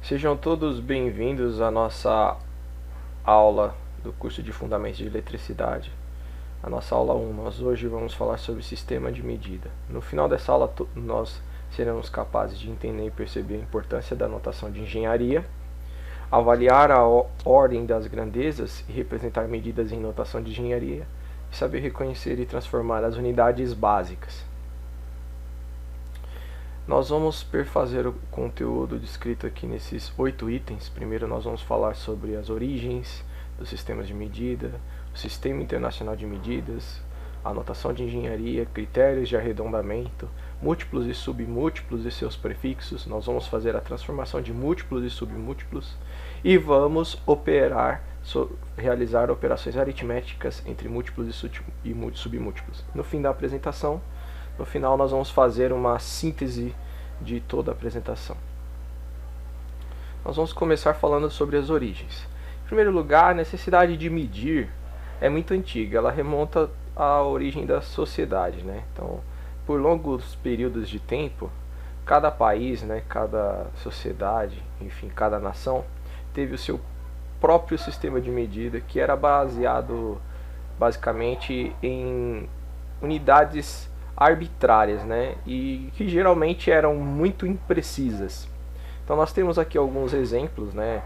Sejam todos bem-vindos à nossa aula do curso de Fundamentos de Eletricidade. A nossa aula 1, nós hoje vamos falar sobre sistema de medida. No final dessa aula nós seremos capazes de entender e perceber a importância da notação de engenharia, avaliar a ordem das grandezas e representar medidas em notação de engenharia, e saber reconhecer e transformar as unidades básicas. Nós vamos perfazer o conteúdo descrito aqui nesses 8 itens. Primeiro nós vamos falar sobre as origens dos sistemas de medida, o Sistema Internacional de Medidas, a notação de engenharia, critérios de arredondamento, múltiplos e submúltiplos e seus prefixos. Nós vamos fazer a transformação de múltiplos e submúltiplos e vamos realizar operações aritméticas entre múltiplos e submúltiplos. No fim da apresentação, no final nós vamos fazer uma síntese de toda a apresentação. Nós vamos começar falando sobre as origens. Em primeiro lugar, a necessidade de medir é muito antiga, ela remonta à origem da sociedade, né? Então, por longos períodos de tempo, cada país, né, cada sociedade, enfim, cada nação, teve o seu próprio sistema de medida que era baseado basicamente em unidades arbitrárias, né, e que geralmente eram muito imprecisas. Então nós temos aqui alguns exemplos, né,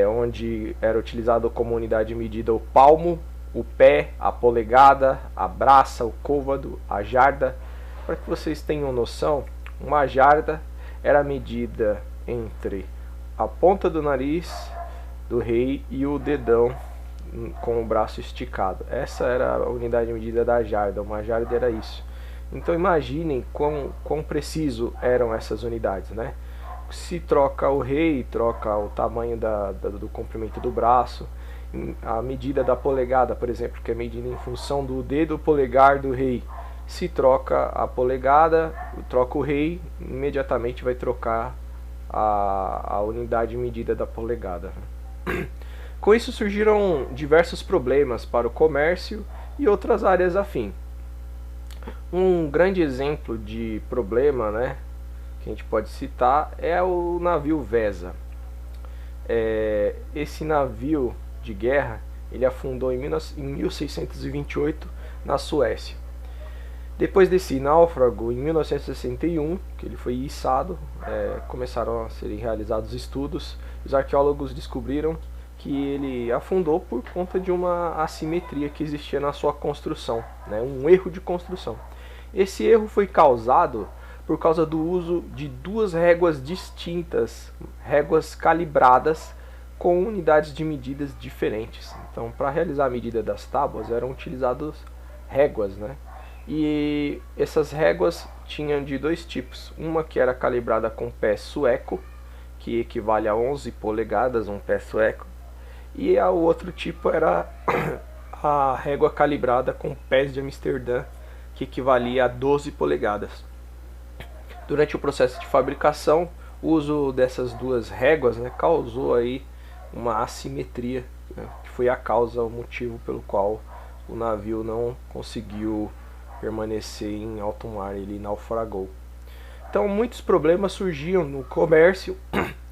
onde era utilizado como unidade de medida o palmo, o pé, a polegada, a braça, o côvado, a jarda. Para que vocês tenham noção, uma jarda era medida entre a ponta do nariz do rei e o dedão com o braço esticado. Essa era a unidade de medida da jarda. Uma jarda era isso. Então imaginem quão preciso eram essas unidades, né? Se troca o rei, troca o tamanho do comprimento do braço. A medida da polegada, por exemplo, que é medida em função do dedo polegar do rei. Se troca a polegada, troca o rei, imediatamente vai trocar a unidade de medida da polegada. Com isso surgiram diversos problemas para o comércio e outras áreas afim. Um grande exemplo de problema, né, que a gente pode citar é o navio Vesa. Esse navio de guerra ele afundou em 1628 na Suécia. Depois desse náufrago, em 1961, que ele foi içado, começaram a serem realizados estudos. Os arqueólogos descobriram que ele afundou por conta de uma assimetria que existia na sua construção, né, um erro de construção. Esse erro foi causado por causa do uso de duas réguas distintas, réguas calibradas com unidades de medidas diferentes. Então, para realizar a medida das tábuas eram utilizadas réguas, né? E essas réguas tinham de dois tipos. Uma que era calibrada com pé sueco, que equivale a 11 polegadas, um pé sueco. E o outro tipo era a régua calibrada com pés de Amsterdã, que equivalia a 12 polegadas. Durante o processo de fabricação, o uso dessas duas réguas, né, causou aí uma assimetria, né, que foi a causa, o motivo pelo qual o navio não conseguiu permanecer em alto mar, ele naufragou. Então muitos problemas surgiam no comércio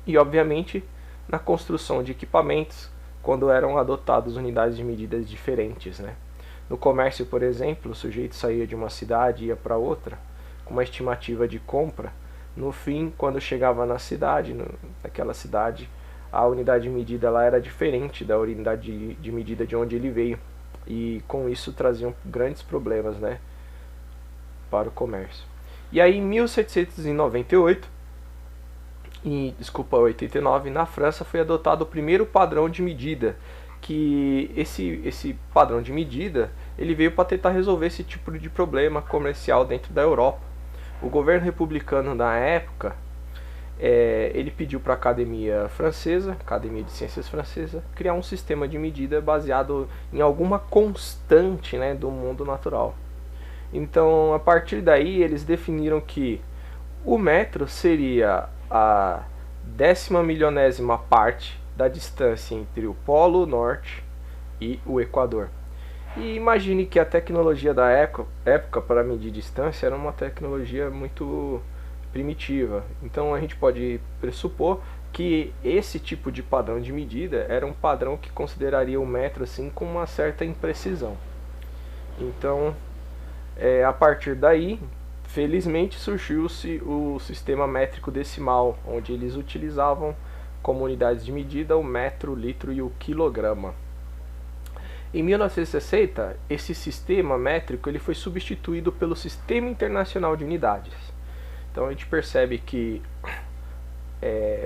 e obviamente na construção de equipamentos quando eram adotadas unidades de medidas diferentes, né? No comércio, por exemplo, o sujeito saía de uma cidade e ia para outra com uma estimativa de compra. No fim, quando chegava na cidade, naquela cidade, a unidade de medida lá era diferente da unidade de medida de onde ele veio. E com isso traziam grandes problemas, né, para o comércio. E aí em 1798, 89, na França foi adotado o primeiro padrão de medida, que esse padrão de medida ele veio para tentar resolver esse tipo de problema comercial dentro da Europa. O governo republicano na época ele pediu para a Academia de Ciências Francesa, criar um sistema de medida baseado em alguma constante, né, do mundo natural. Então, a partir daí, eles definiram que o metro seria a 10ª parte da distância entre o Polo Norte e o Equador. E imagine que a tecnologia da época para medir distância era uma tecnologia muito primitiva. Então a gente pode pressupor que esse tipo de padrão de medida era um padrão que consideraria o metro assim com uma certa imprecisão. Então, a partir daí, felizmente surgiu-se o sistema métrico decimal, onde eles utilizavam como unidades de medida o metro, o litro e o quilograma. Em 1960, esse sistema métrico ele foi substituído pelo Sistema Internacional de Unidades. Então a gente percebe que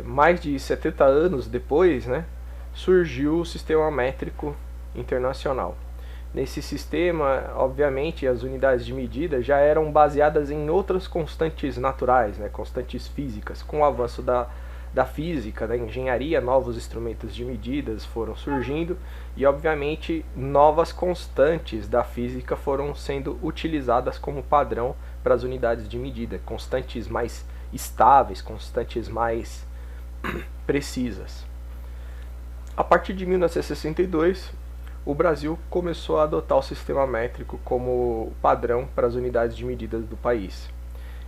mais de 70 anos depois, né, surgiu o Sistema Métrico Internacional. Nesse sistema, obviamente, as unidades de medida já eram baseadas em outras constantes naturais, né, constantes físicas. Com o avanço da física, da engenharia, novos instrumentos de medidas foram surgindo e, obviamente, novas constantes da física foram sendo utilizadas como padrão para as unidades de medida, constantes mais estáveis, constantes mais precisas. A partir de 1962, o Brasil começou a adotar o sistema métrico como padrão para as unidades de medidas do país.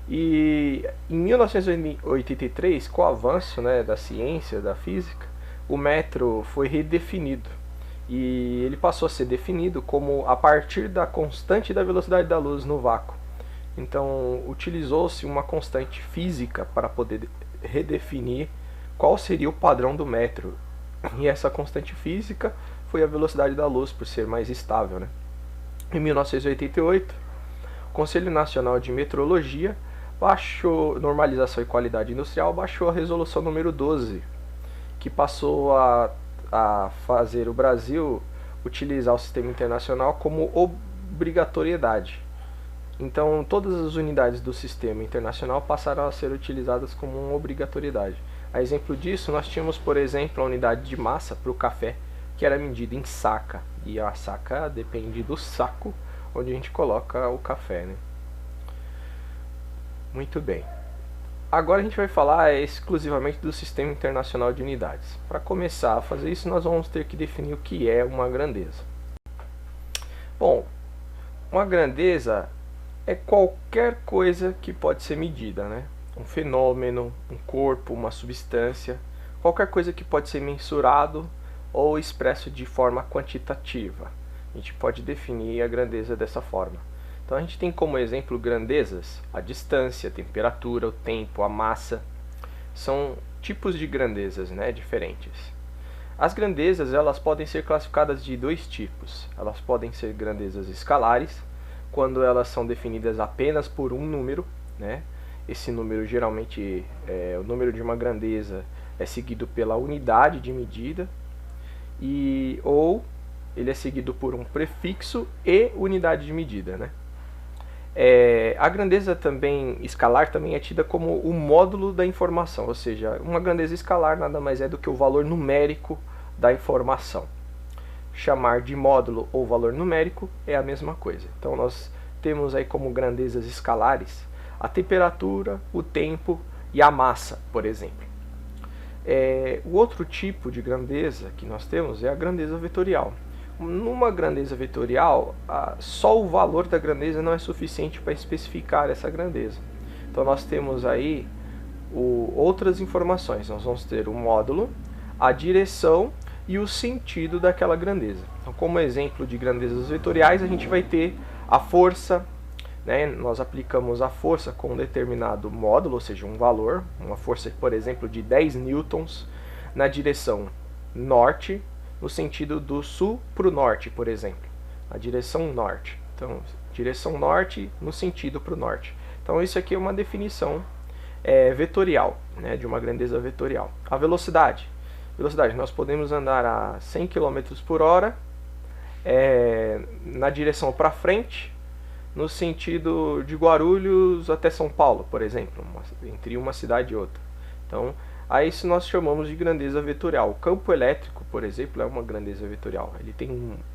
E em 1983, com o avanço, né, da ciência, da física, o metro foi redefinido. E ele passou a ser definido como a partir da constante da velocidade da luz no vácuo. Então, utilizou-se uma constante física para poder redefinir qual seria o padrão do metro. E essa constante física foi a velocidade da luz, por ser mais estável, né? Em 1988, o Conselho Nacional de Metrologia baixou Normalização e Qualidade Industrial, baixou a resolução número 12, que passou a fazer o Brasil utilizar o sistema internacional como obrigatoriedade. Então, todas as unidades do sistema internacional passaram a ser utilizadas como uma obrigatoriedade. A exemplo disso, nós tínhamos, por exemplo, a unidade de massa para o café, que era medida em saca. E a saca depende do saco onde a gente coloca o café, né? Muito bem. Agora a gente vai falar exclusivamente do Sistema Internacional de Unidades. Para começar a fazer isso, nós vamos ter que definir o que é uma grandeza. Bom, uma grandeza é qualquer coisa que pode ser medida, né? Um fenômeno, um corpo, uma substância, qualquer coisa que pode ser mensurado ou expresso de forma quantitativa. A gente pode definir a grandeza dessa forma. Então a gente tem como exemplo grandezas a distância, a temperatura, o tempo, a massa. São tipos de grandezas, né, diferentes. As grandezas elas podem ser classificadas de dois tipos. Elas podem ser grandezas escalares, quando elas são definidas apenas por um número, né? Esse número geralmente, o número de uma grandeza é seguido pela unidade de medida, ou ele é seguido por um prefixo e unidade de medida, né? A grandeza também escalar também é tida como o módulo da informação, ou seja, uma grandeza escalar nada mais é do que o valor numérico da informação. Chamar de módulo ou valor numérico é a mesma coisa. Então nós temos aí como grandezas escalares a temperatura, o tempo e a massa, por exemplo. O outro tipo de grandeza que nós temos é a grandeza vetorial. Numa grandeza vetorial, só o valor da grandeza não é suficiente para especificar essa grandeza. Então nós temos aí outras informações. Nós vamos ter o módulo, a direção e o sentido daquela grandeza. Então, como exemplo de grandezas vetoriais, a gente vai ter a força, né? Nós aplicamos a força com um determinado módulo, ou seja, um valor, uma força, por exemplo, de 10 newtons na direção norte, no sentido do sul para o norte, por exemplo, a direção norte. Então, direção norte no sentido para o norte. Então, isso aqui é uma definição vetorial, né, de uma grandeza vetorial. A velocidade. Velocidade, nós podemos andar a 100 km por hora na direção para frente, no sentido de Guarulhos até São Paulo, por exemplo, entre uma cidade e outra. Então, a isso nós chamamos de grandeza vetorial. O campo elétrico, por exemplo, é uma grandeza vetorial. Ele tem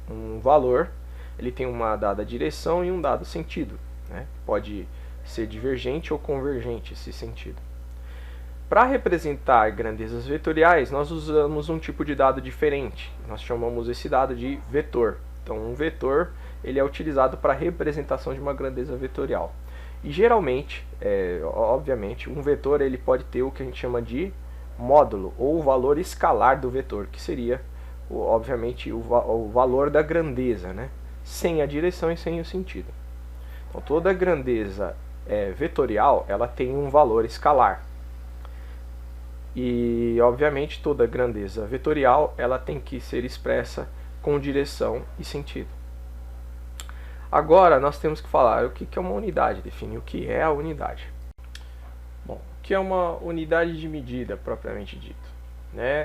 um valor, ele tem uma dada direção e um dado sentido, né? Pode ser divergente ou convergente esse sentido. Para representar grandezas vetoriais, nós usamos um tipo de dado diferente. Nós chamamos esse dado de vetor. Então, um vetor ele é utilizado para a representação de uma grandeza vetorial. E geralmente, obviamente, um vetor ele pode ter o que a gente chama de módulo ou o valor escalar do vetor, que seria, obviamente, o valor da grandeza, né? Sem a direção e sem o sentido. Então, toda grandeza vetorial, ela tem um valor escalar. E, obviamente, toda grandeza vetorial, ela tem que ser expressa com direção e sentido. Agora, nós temos que falar o que é uma unidade, definir o que é a unidade. Bom, o que é uma unidade de medida, propriamente dito?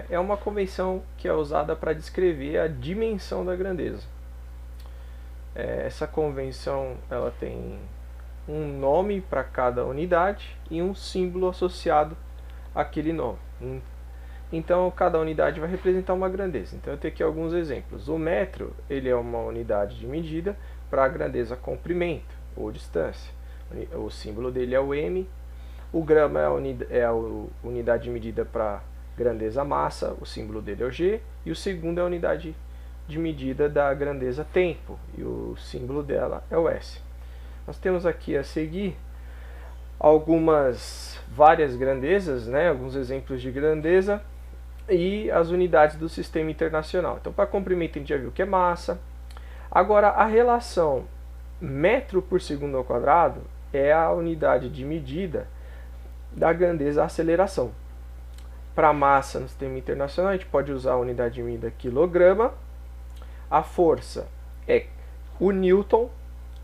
É uma convenção que é usada para descrever a dimensão da grandeza. Essa convenção ela tem um nome para cada unidade e um símbolo associado àquele nome. Então, cada unidade vai representar uma grandeza. Então, eu tenho aqui alguns exemplos. O metro, ele é uma unidade de medida para a grandeza comprimento ou distância. O símbolo dele é o m. O grama é a unidade de medida para grandeza massa, o símbolo dele é o g. E o segundo é a unidade de medida da grandeza tempo, e o símbolo dela é o s. Nós temos aqui a seguir várias grandezas, alguns exemplos de grandeza, e as unidades do sistema internacional. Então, para comprimento, a gente já viu que é massa. Agora, a relação metro por segundo ao quadrado é a unidade de medida da grandeza aceleração. Para massa no sistema internacional, a gente pode usar a unidade de medida quilograma. A força é o newton,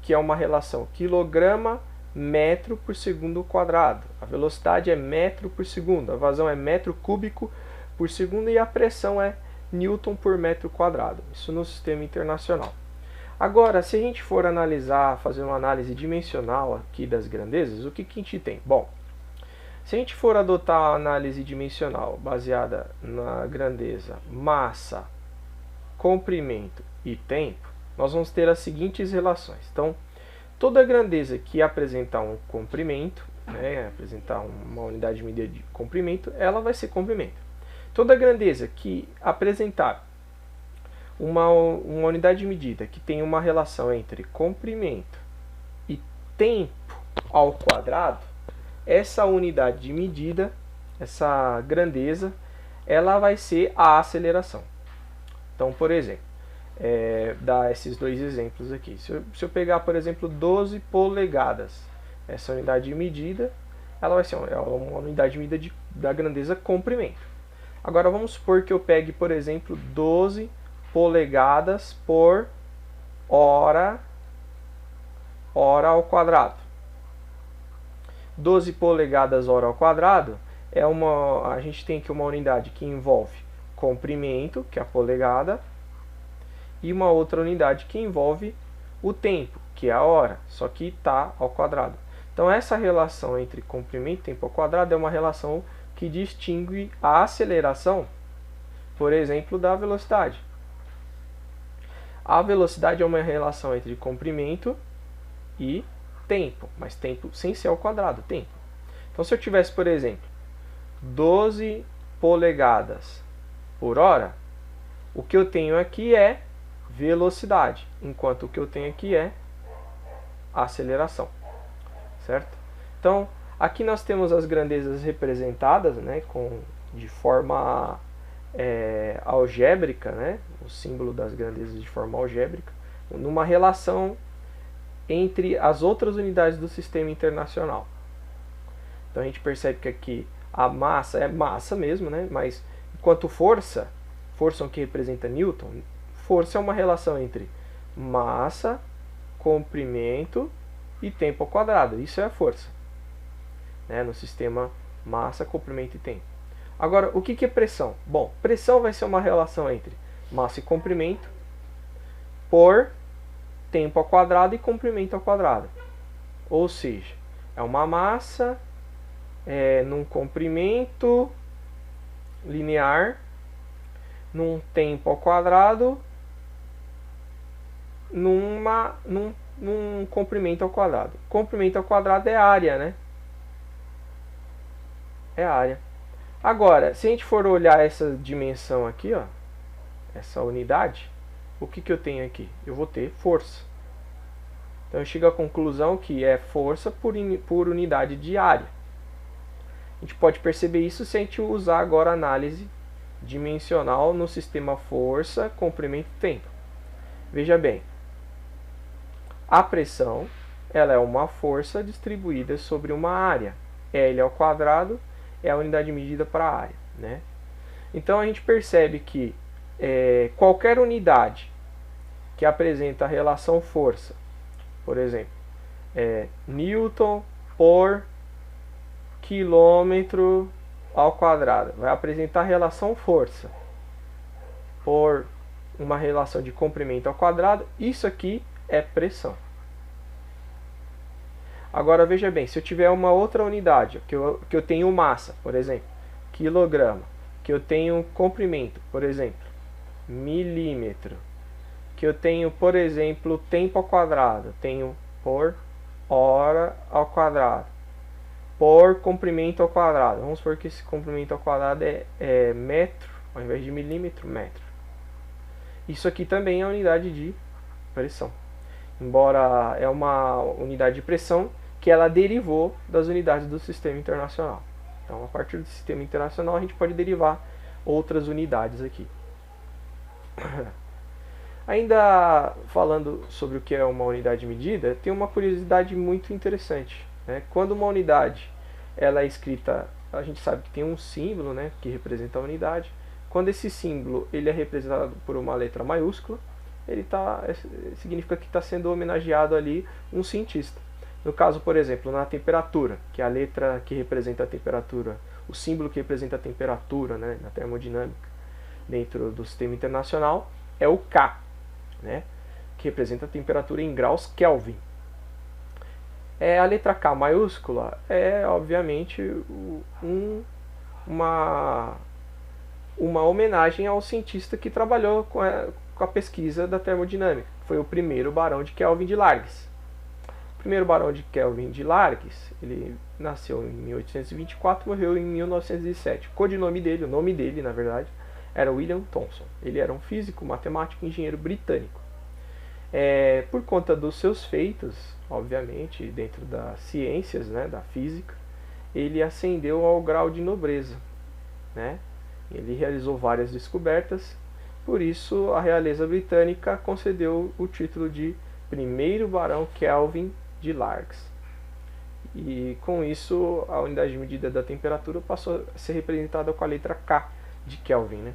que é uma relação quilograma metro por segundo ao quadrado. A velocidade é metro por segundo, a vazão é metro cúbico por segundo e a pressão é newton por metro quadrado. Isso no sistema internacional. Agora, se a gente for fazer uma análise dimensional aqui das grandezas, o que a gente tem? Bom, se a gente for adotar a análise dimensional baseada na grandeza massa, comprimento e tempo, nós vamos ter as seguintes relações. Então, toda grandeza que apresentar um comprimento, apresentar uma unidade de medida de comprimento, ela vai ser comprimento. Toda grandeza que apresentar uma unidade de medida que tem uma relação entre comprimento e tempo ao quadrado, essa unidade de medida, essa grandeza, ela vai ser a aceleração. Então, por exemplo, dar esses dois exemplos aqui. Se eu pegar, por exemplo, 12 polegadas, essa unidade de medida, ela vai ser uma unidade de medida da grandeza comprimento. Agora, vamos supor que eu pegue, por exemplo, 12 polegadas por hora ao quadrado. 12 polegadas hora ao quadrado a gente tem aqui uma unidade que envolve comprimento, que é a polegada, e uma outra unidade que envolve o tempo, que é a hora, só que está ao quadrado. Então, essa relação entre comprimento e tempo ao quadrado é uma relação que distingue a aceleração, por exemplo, da velocidade. A velocidade é uma relação entre comprimento e tempo, mas tempo sem ser ao quadrado, tempo. Então, se eu tivesse, por exemplo, 12 polegadas por hora, o que eu tenho aqui é velocidade, enquanto o que eu tenho aqui é aceleração, certo? Então, aqui nós temos as grandezas representadas, de forma algébrica, o símbolo das grandezas de forma algébrica, numa relação entre as outras unidades do sistema internacional. Então, a gente percebe que aqui a massa é massa mesmo, mas enquanto força é o que representa newton, força é uma relação entre massa, comprimento e tempo ao quadrado. Isso é a força, no sistema massa, comprimento e tempo. Agora, o que é pressão? Bom, pressão vai ser uma relação entre massa e comprimento por tempo ao quadrado e comprimento ao quadrado. Ou seja, é uma massa num comprimento linear, num tempo ao quadrado, num comprimento ao quadrado. Comprimento ao quadrado é área, É área. Agora, se a gente for olhar essa dimensão aqui, essa unidade, o que eu tenho aqui? Eu vou ter força. Então eu chego à conclusão que é força por unidade de área. A gente pode perceber isso se a gente usar agora a análise dimensional no sistema força, comprimento e tempo. Veja bem, a pressão ela é uma força distribuída sobre uma área. L ao quadrado é a unidade medida para a área, né? Então a gente percebe que qualquer unidade que apresenta a relação força, por exemplo, Newton por quilômetro ao quadrado, vai apresentar a relação força por uma relação de comprimento ao quadrado. Isso aqui é pressão. Agora veja bem, se eu tiver uma outra unidade, que eu tenho massa, por exemplo, quilograma, que eu tenho comprimento, por exemplo, milímetro, que eu tenho, por exemplo, tempo ao quadrado, tenho por hora ao quadrado, por comprimento ao quadrado. Vamos supor que esse comprimento ao quadrado é metro, ao invés de milímetro, metro. Isso aqui também é unidade de pressão. Embora é uma unidade de pressão que ela derivou das unidades do sistema internacional. Então, a partir do sistema internacional, a gente pode derivar outras unidades aqui. Ainda falando sobre o que é uma unidade de medida, tem uma curiosidade muito interessante, né? Quando uma unidade ela é escrita, a gente sabe que tem um símbolo, né, que representa a unidade. Quando esse símbolo ele é representado por uma letra maiúscula, significa que está sendo homenageado ali um cientista. No caso, por exemplo, na temperatura, que é a letra que representa a temperatura, o símbolo que representa a temperatura, né, na termodinâmica, dentro do sistema internacional, é o K, né, que representa a temperatura em graus Kelvin. A letra K maiúscula é, obviamente, uma homenagem ao cientista que trabalhou com a pesquisa da termodinâmica. Foi o primeiro barão de Kelvin de Larges. O primeiro barão de Kelvin de Larges, ele nasceu em 1824 e morreu em 1907. O codinome dele, o nome dele, na verdade, era William Thomson. Ele era um físico, matemático e engenheiro britânico. Por conta dos seus feitos, obviamente, dentro das ciências, né, da física, ele ascendeu ao grau de nobreza, né? Ele realizou várias descobertas, por isso a realeza britânica concedeu o título de primeiro barão Kelvin de Larges. E com isso a unidade de medida da temperatura passou a ser representada com a letra K de Kelvin, né?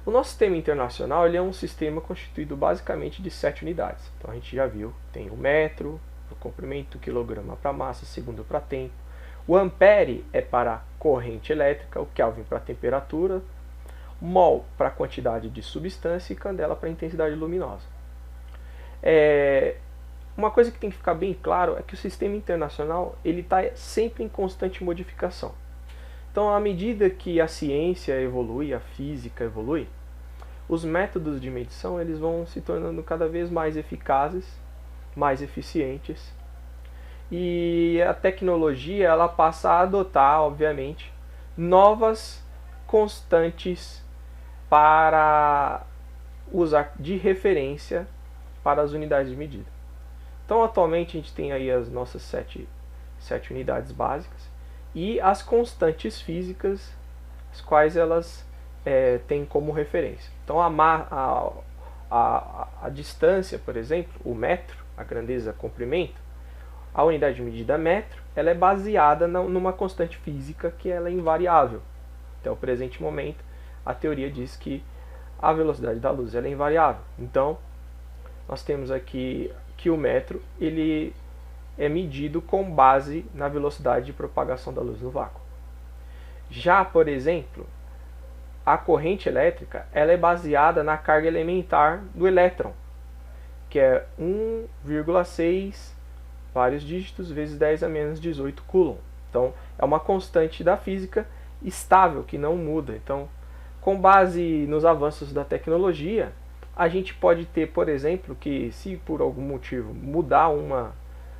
O nosso sistema internacional ele é um sistema constituído basicamente de 7 unidades. Então a gente já viu, tem o metro, o comprimento, o quilograma para massa, segundo para tempo. O ampere é para corrente elétrica, o Kelvin para temperatura, mol para quantidade de substância e candela para intensidade luminosa. Uma coisa que tem que ficar bem claro é que o sistema internacional ele está sempre em constante modificação. Então, à medida que a ciência evolui, a física evolui, os métodos de medição eles vão se tornando cada vez mais eficazes, mais eficientes. E a tecnologia ela passa a adotar, obviamente, novas constantes para usar de referência para as unidades de medida. Então, atualmente, a gente tem aí as nossas sete unidades básicas e as constantes físicas, as quais elas têm como referência. Então, a distância, por exemplo, o metro, a grandeza, comprimento, a unidade de medida metro, ela é baseada numa constante física que ela é invariável. Até o presente momento, a teoria diz que a velocidade da luz ela é invariável. Então, nós temos aqui que o metro ele é medido com base na velocidade de propagação da luz no vácuo. Já, por exemplo, a corrente elétrica ela é baseada na carga elementar do elétron, que é 1,6 vários dígitos vezes 10 a menos 18 coulomb. Então, é uma constante da física estável, que não muda. Então, com base nos avanços da tecnologia, a gente pode ter, por exemplo, que se por algum motivo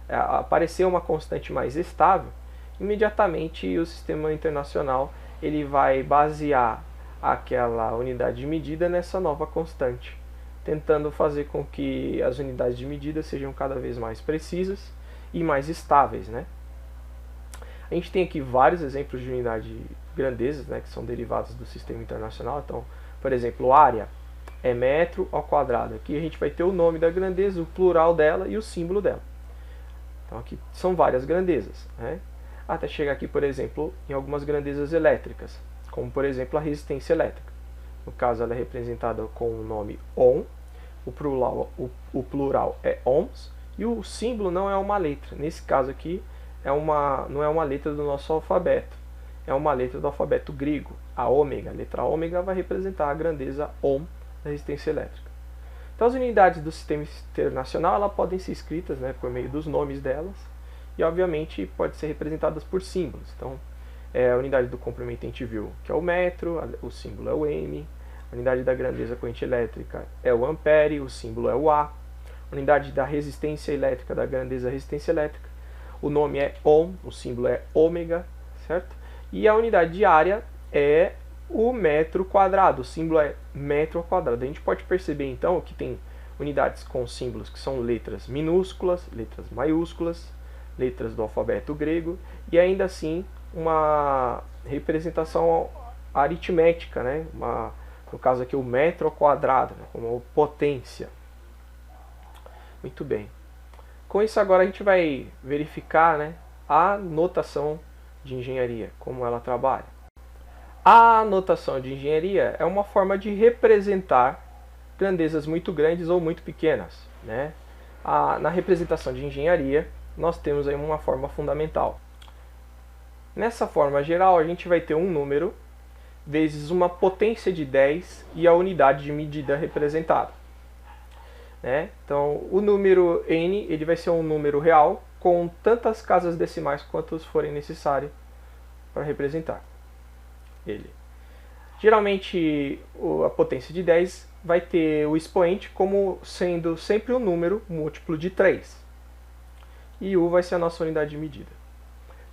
aparecer uma constante mais estável, imediatamente o sistema internacional ele vai basear aquela unidade de medida nessa nova constante, tentando fazer com que as unidades de medida sejam cada vez mais precisas e mais estáveis, né? A gente tem aqui vários exemplos de unidade de grandezas, né, que são derivados do sistema internacional. Então, por exemplo, área é metro ao quadrado. Aqui a gente vai ter o nome da grandeza, o plural dela e o símbolo dela. Então aqui são várias grandezas, né? Até chegar aqui, por exemplo, em algumas grandezas elétricas, como por exemplo a resistência elétrica. No caso ela é representada com o nome ohm, o plural é ohms, e o símbolo não é uma letra. Nesse caso aqui não é uma letra do nosso alfabeto, é uma letra do alfabeto grego. A ômega, a letra ômega vai representar a grandeza ohm da resistência elétrica. Então as unidades do sistema internacional elas podem ser escritas, né, por meio dos nomes delas e obviamente pode ser representadas por símbolos. Então a unidade do comprimento a gente viu que é o metro, o símbolo é o M. A unidade da grandeza corrente elétrica é o ampere, o símbolo é o A. A unidade da resistência elétrica, da grandeza resistência elétrica, o nome é ohm, o símbolo é ômega, certo? E a unidade de área é o metro quadrado, o símbolo é metro ao quadrado. A gente pode perceber então que tem unidades com símbolos que são letras minúsculas, letras maiúsculas, letras do alfabeto grego e ainda assim uma representação aritmética, né? No caso aqui o metro ao quadrado, né? Como potência. Muito bem. Com isso agora a gente vai verificar, né, a notação de engenharia, como ela trabalha. A notação de engenharia é uma forma de representar grandezas muito grandes ou muito pequenas, né? Na representação de engenharia, nós temos aí uma forma fundamental. Nessa forma geral, a gente vai ter um número vezes uma potência de 10 e a unidade de medida representada. Né? Então, o número n ele vai ser um número real com tantas casas decimais quantas forem necessárias para representar ele. Geralmente, a potência de 10 vai ter o expoente como sendo sempre um número múltiplo de 3. E u vai ser a nossa unidade de medida.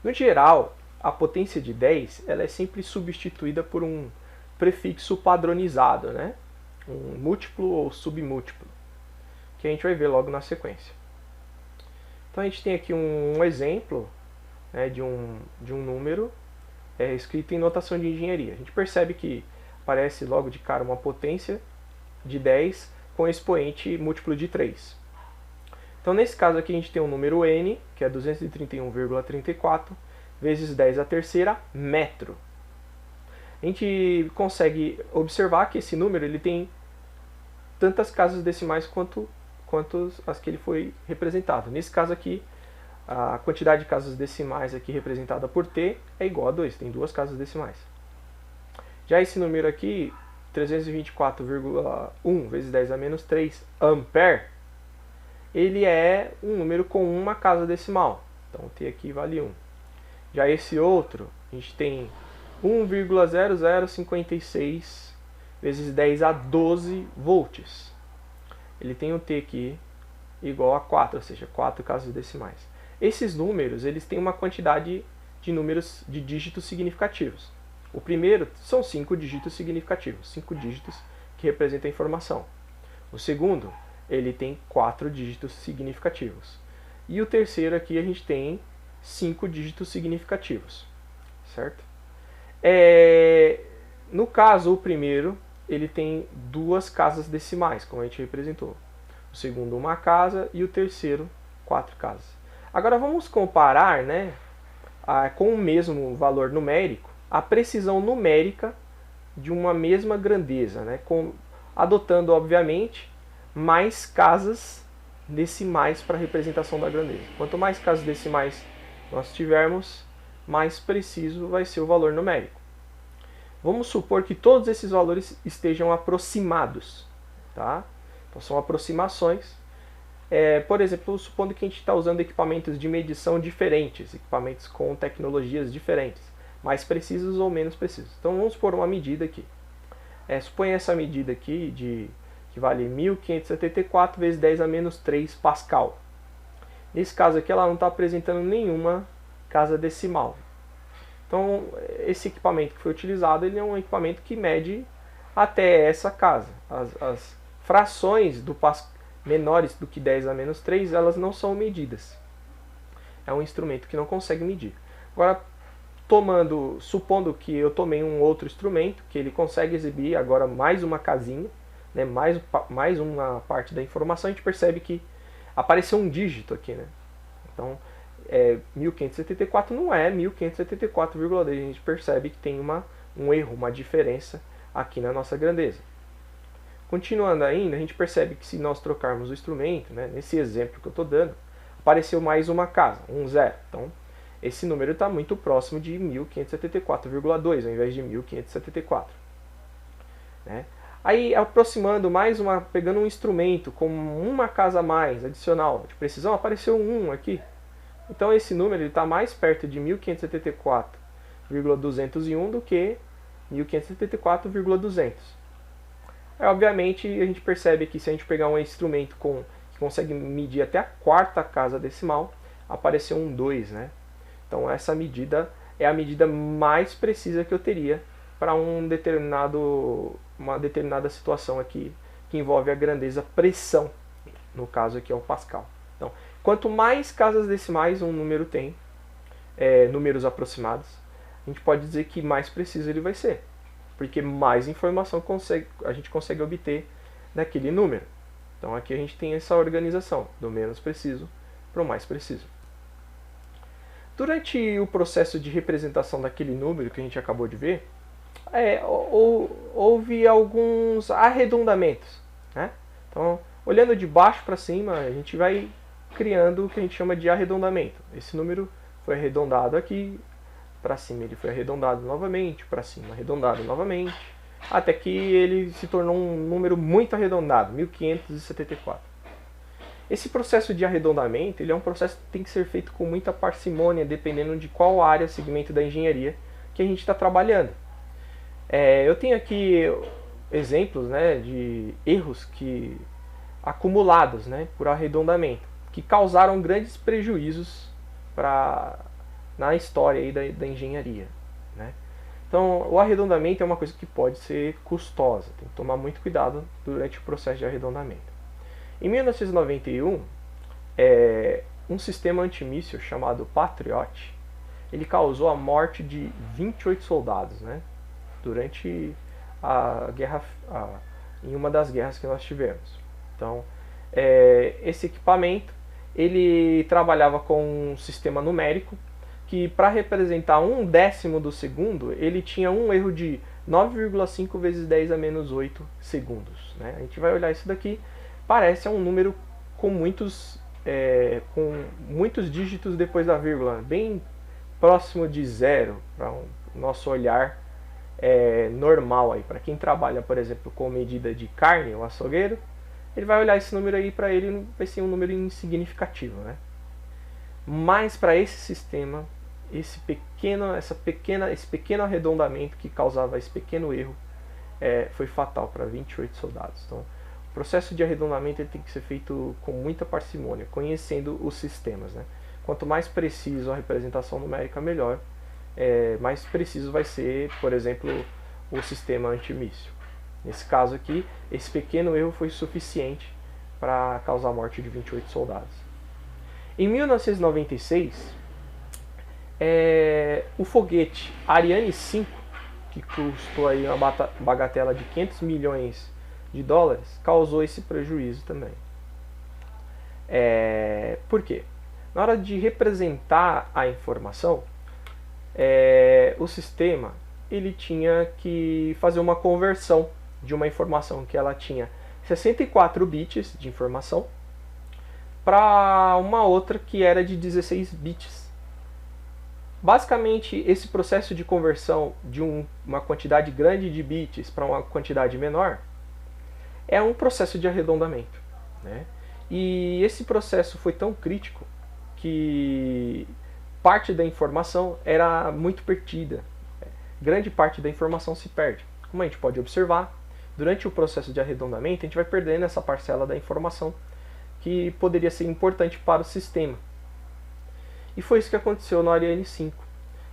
No geral, a potência de 10 ela é sempre substituída por um prefixo padronizado, né? Um múltiplo ou submúltiplo, que a gente vai ver logo na sequência. Então a gente tem aqui um exemplo, né, de um número escrito em notação de engenharia. A gente percebe que aparece logo de cara uma potência de 10 com expoente múltiplo de 3. Então nesse caso aqui a gente tem um número n, que é 231,34, vezes 10 a terceira metro. A gente consegue observar que esse número ele tem tantas casas decimais quanto as que ele foi representado. Nesse caso aqui, a quantidade de casas decimais aqui representada por t é igual a 2, tem duas casas decimais. Já esse número aqui, 324,1 vezes 10 a menos 3 ampere, ele é um número com uma casa decimal. Então t aqui vale 1. Já esse outro, a gente tem 1,0056 vezes 10 a 12 volts. Ele tem um t aqui igual a 4, ou seja, 4 casas decimais. Esses números, eles têm uma quantidade de números de dígitos significativos. O primeiro são 5 dígitos significativos, 5 dígitos que representam a informação. O segundo, ele tem 4 dígitos significativos. E o terceiro aqui a gente tem 5 dígitos significativos, certo? No caso, o primeiro, ele tem duas casas decimais, como a gente representou. O segundo, uma casa, e o terceiro, 4 casas. Agora vamos comparar, né, com o mesmo valor numérico, a precisão numérica de uma mesma grandeza, né, adotando, obviamente, mais casas decimais para a representação da grandeza. Quanto mais casas decimais nós tivermos, mais preciso vai ser o valor numérico. Vamos supor que todos esses valores estejam aproximados, tá? Então são aproximações. Por exemplo, supondo que a gente está usando equipamentos de medição diferentes, equipamentos com tecnologias diferentes, mais precisos ou menos precisos. Então vamos supor uma medida aqui. Suponha essa medida aqui que vale 1574 vezes 10 a menos 3 Pascal. Nesse caso aqui ela não está apresentando nenhuma casa decimal. Então esse equipamento que foi utilizado ele é um equipamento que mede até essa casa. As frações do Pascal menores do que 10 a menos 3, elas não são medidas. É um instrumento que não consegue medir. Agora, supondo que eu tomei um outro instrumento, que ele consegue exibir agora mais uma casinha, né, mais uma parte da informação, a gente percebe que apareceu um dígito aqui, né? Então, 1574 não é 1574,10. A gente percebe que tem um erro, uma diferença aqui na nossa grandeza. Continuando ainda, a gente percebe que se nós trocarmos o instrumento, né, nesse exemplo que eu estou dando, apareceu mais uma casa, um zero. Então, esse número está muito próximo de 1574,2 ao invés de 1574. Né? Aí, aproximando pegando um instrumento com uma casa a mais, adicional, de precisão, apareceu um 1 aqui. Então, esse número está mais perto de 1574,201 do que 1574,200. Aí, obviamente, a gente percebe que se a gente pegar um instrumento que consegue medir até a quarta casa decimal, apareceu um 2, né? Então essa medida é a medida mais precisa que eu teria para uma determinada situação aqui que envolve a grandeza pressão, no caso aqui é o Pascal. Então, quanto mais casas decimais um número tem, números aproximados, a gente pode dizer que mais preciso ele vai ser, porque mais informação a gente consegue obter daquele número. Então aqui a gente tem essa organização, do menos preciso para o mais preciso. Durante o processo de representação daquele número que a gente acabou de ver, houve alguns arredondamentos. Né? Então, olhando de baixo para cima, a gente vai criando o que a gente chama de arredondamento. Esse número foi arredondado aqui, para cima ele foi arredondado novamente, para cima arredondado novamente, até que ele se tornou um número muito arredondado, 1574. Esse processo de arredondamento ele é um processo que tem que ser feito com muita parcimônia, dependendo de qual área, segmento da engenharia que a gente está trabalhando. Eu tenho aqui exemplos, né, de erros acumulados, né, por arredondamento, que causaram grandes prejuízos na história aí da engenharia. Né? Então, o arredondamento é uma coisa que pode ser custosa, tem que tomar muito cuidado durante o processo de arredondamento. Em 1991, um sistema antimíssil chamado Patriot, ele causou a morte de 28 soldados, né, durante em uma das guerras que nós tivemos. Então, esse equipamento ele trabalhava com um sistema numérico que, para representar 1/10 do segundo, ele tinha um erro de 9,5 vezes 10 a menos 8 segundos. Né? A gente vai olhar isso daqui. Parece um número com muitos dígitos depois da vírgula, bem próximo de zero para o nosso olhar normal aí. Para quem trabalha, por exemplo, com medida de carne, o açougueiro, ele vai olhar esse número aí, para ele vai ser um número insignificativo, né? Mas para esse sistema, esse pequeno arredondamento que causava esse pequeno erro foi fatal para 28 soldados. Então, o processo de arredondamento ele tem que ser feito com muita parcimônia, conhecendo os sistemas. Né? Quanto mais preciso a representação numérica, melhor. Mais preciso vai ser, por exemplo, o sistema antimíssil. Nesse caso aqui, esse pequeno erro foi suficiente para causar a morte de 28 soldados. Em 1996, o foguete Ariane 5, que custou aí uma bagatela de 500 milhões de dólares, causou esse prejuízo também. Por quê? Na hora de representar a informação, o sistema ele tinha que fazer uma conversão de uma informação que ela tinha 64 bits de informação para uma outra que era de 16 bits. Basicamente, esse processo de conversão de uma quantidade grande de bits para uma quantidade menor é um processo de arredondamento. Né? E esse processo foi tão crítico que parte da informação era muito perdida. Grande parte da informação se perde. Como a gente pode observar, durante o processo de arredondamento, a gente vai perdendo essa parcela da informação que poderia ser importante para o sistema. E foi isso que aconteceu no Ariane 5.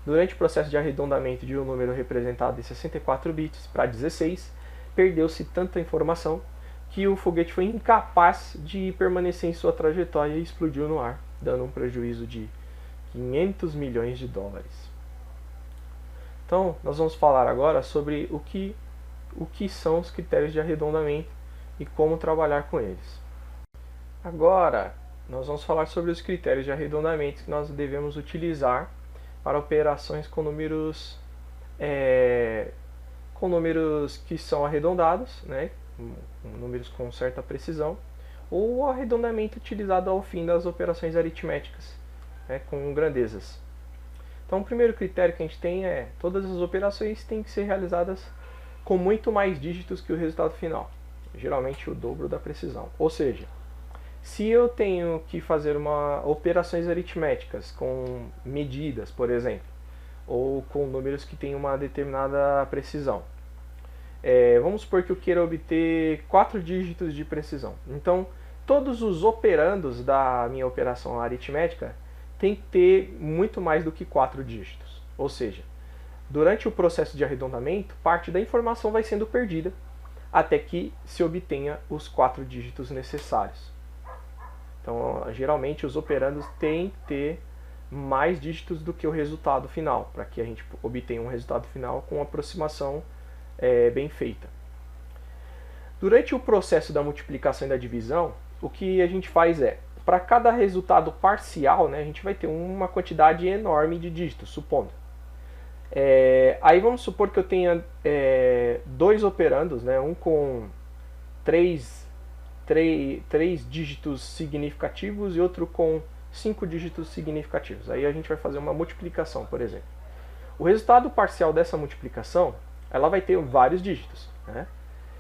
Durante o processo de arredondamento de um número representado em 64 bits para 16, perdeu-se tanta informação que o foguete foi incapaz de permanecer em sua trajetória e explodiu no ar, dando um prejuízo de 500 milhões de dólares. Então, nós vamos falar agora sobre o que são os critérios de arredondamento e como trabalhar com eles. Agora, nós vamos falar sobre os critérios de arredondamento que nós devemos utilizar para operações com números que são arredondados, né, números com certa precisão, ou o arredondamento utilizado ao fim das operações aritméticas, né, com grandezas. Então, o primeiro critério que a gente tem é todas as operações têm que ser realizadas com muito mais dígitos que o resultado final, geralmente o dobro da precisão. Ou seja, se eu tenho que fazer operações aritméticas com medidas, por exemplo, ou com números que têm uma determinada precisão, vamos supor que eu queira obter 4 dígitos de precisão. Então, todos os operandos da minha operação aritmética tem que ter muito mais do que 4 dígitos. Ou seja, durante o processo de arredondamento, parte da informação vai sendo perdida até que se obtenha os 4 dígitos necessários. Então, geralmente, os operandos têm que ter mais dígitos do que o resultado final, para que a gente obtenha um resultado final com aproximação bem feita. Durante o processo da multiplicação e da divisão, o que a gente faz para cada resultado parcial, né, a gente vai ter uma quantidade enorme de dígitos, supondo. Aí vamos supor que eu tenha 2 operandos, né, um com 3 dígitos significativos e outro com 5 dígitos significativos. Aí a gente vai fazer uma multiplicação, por exemplo. O resultado parcial dessa multiplicação, ela vai ter vários dígitos, né?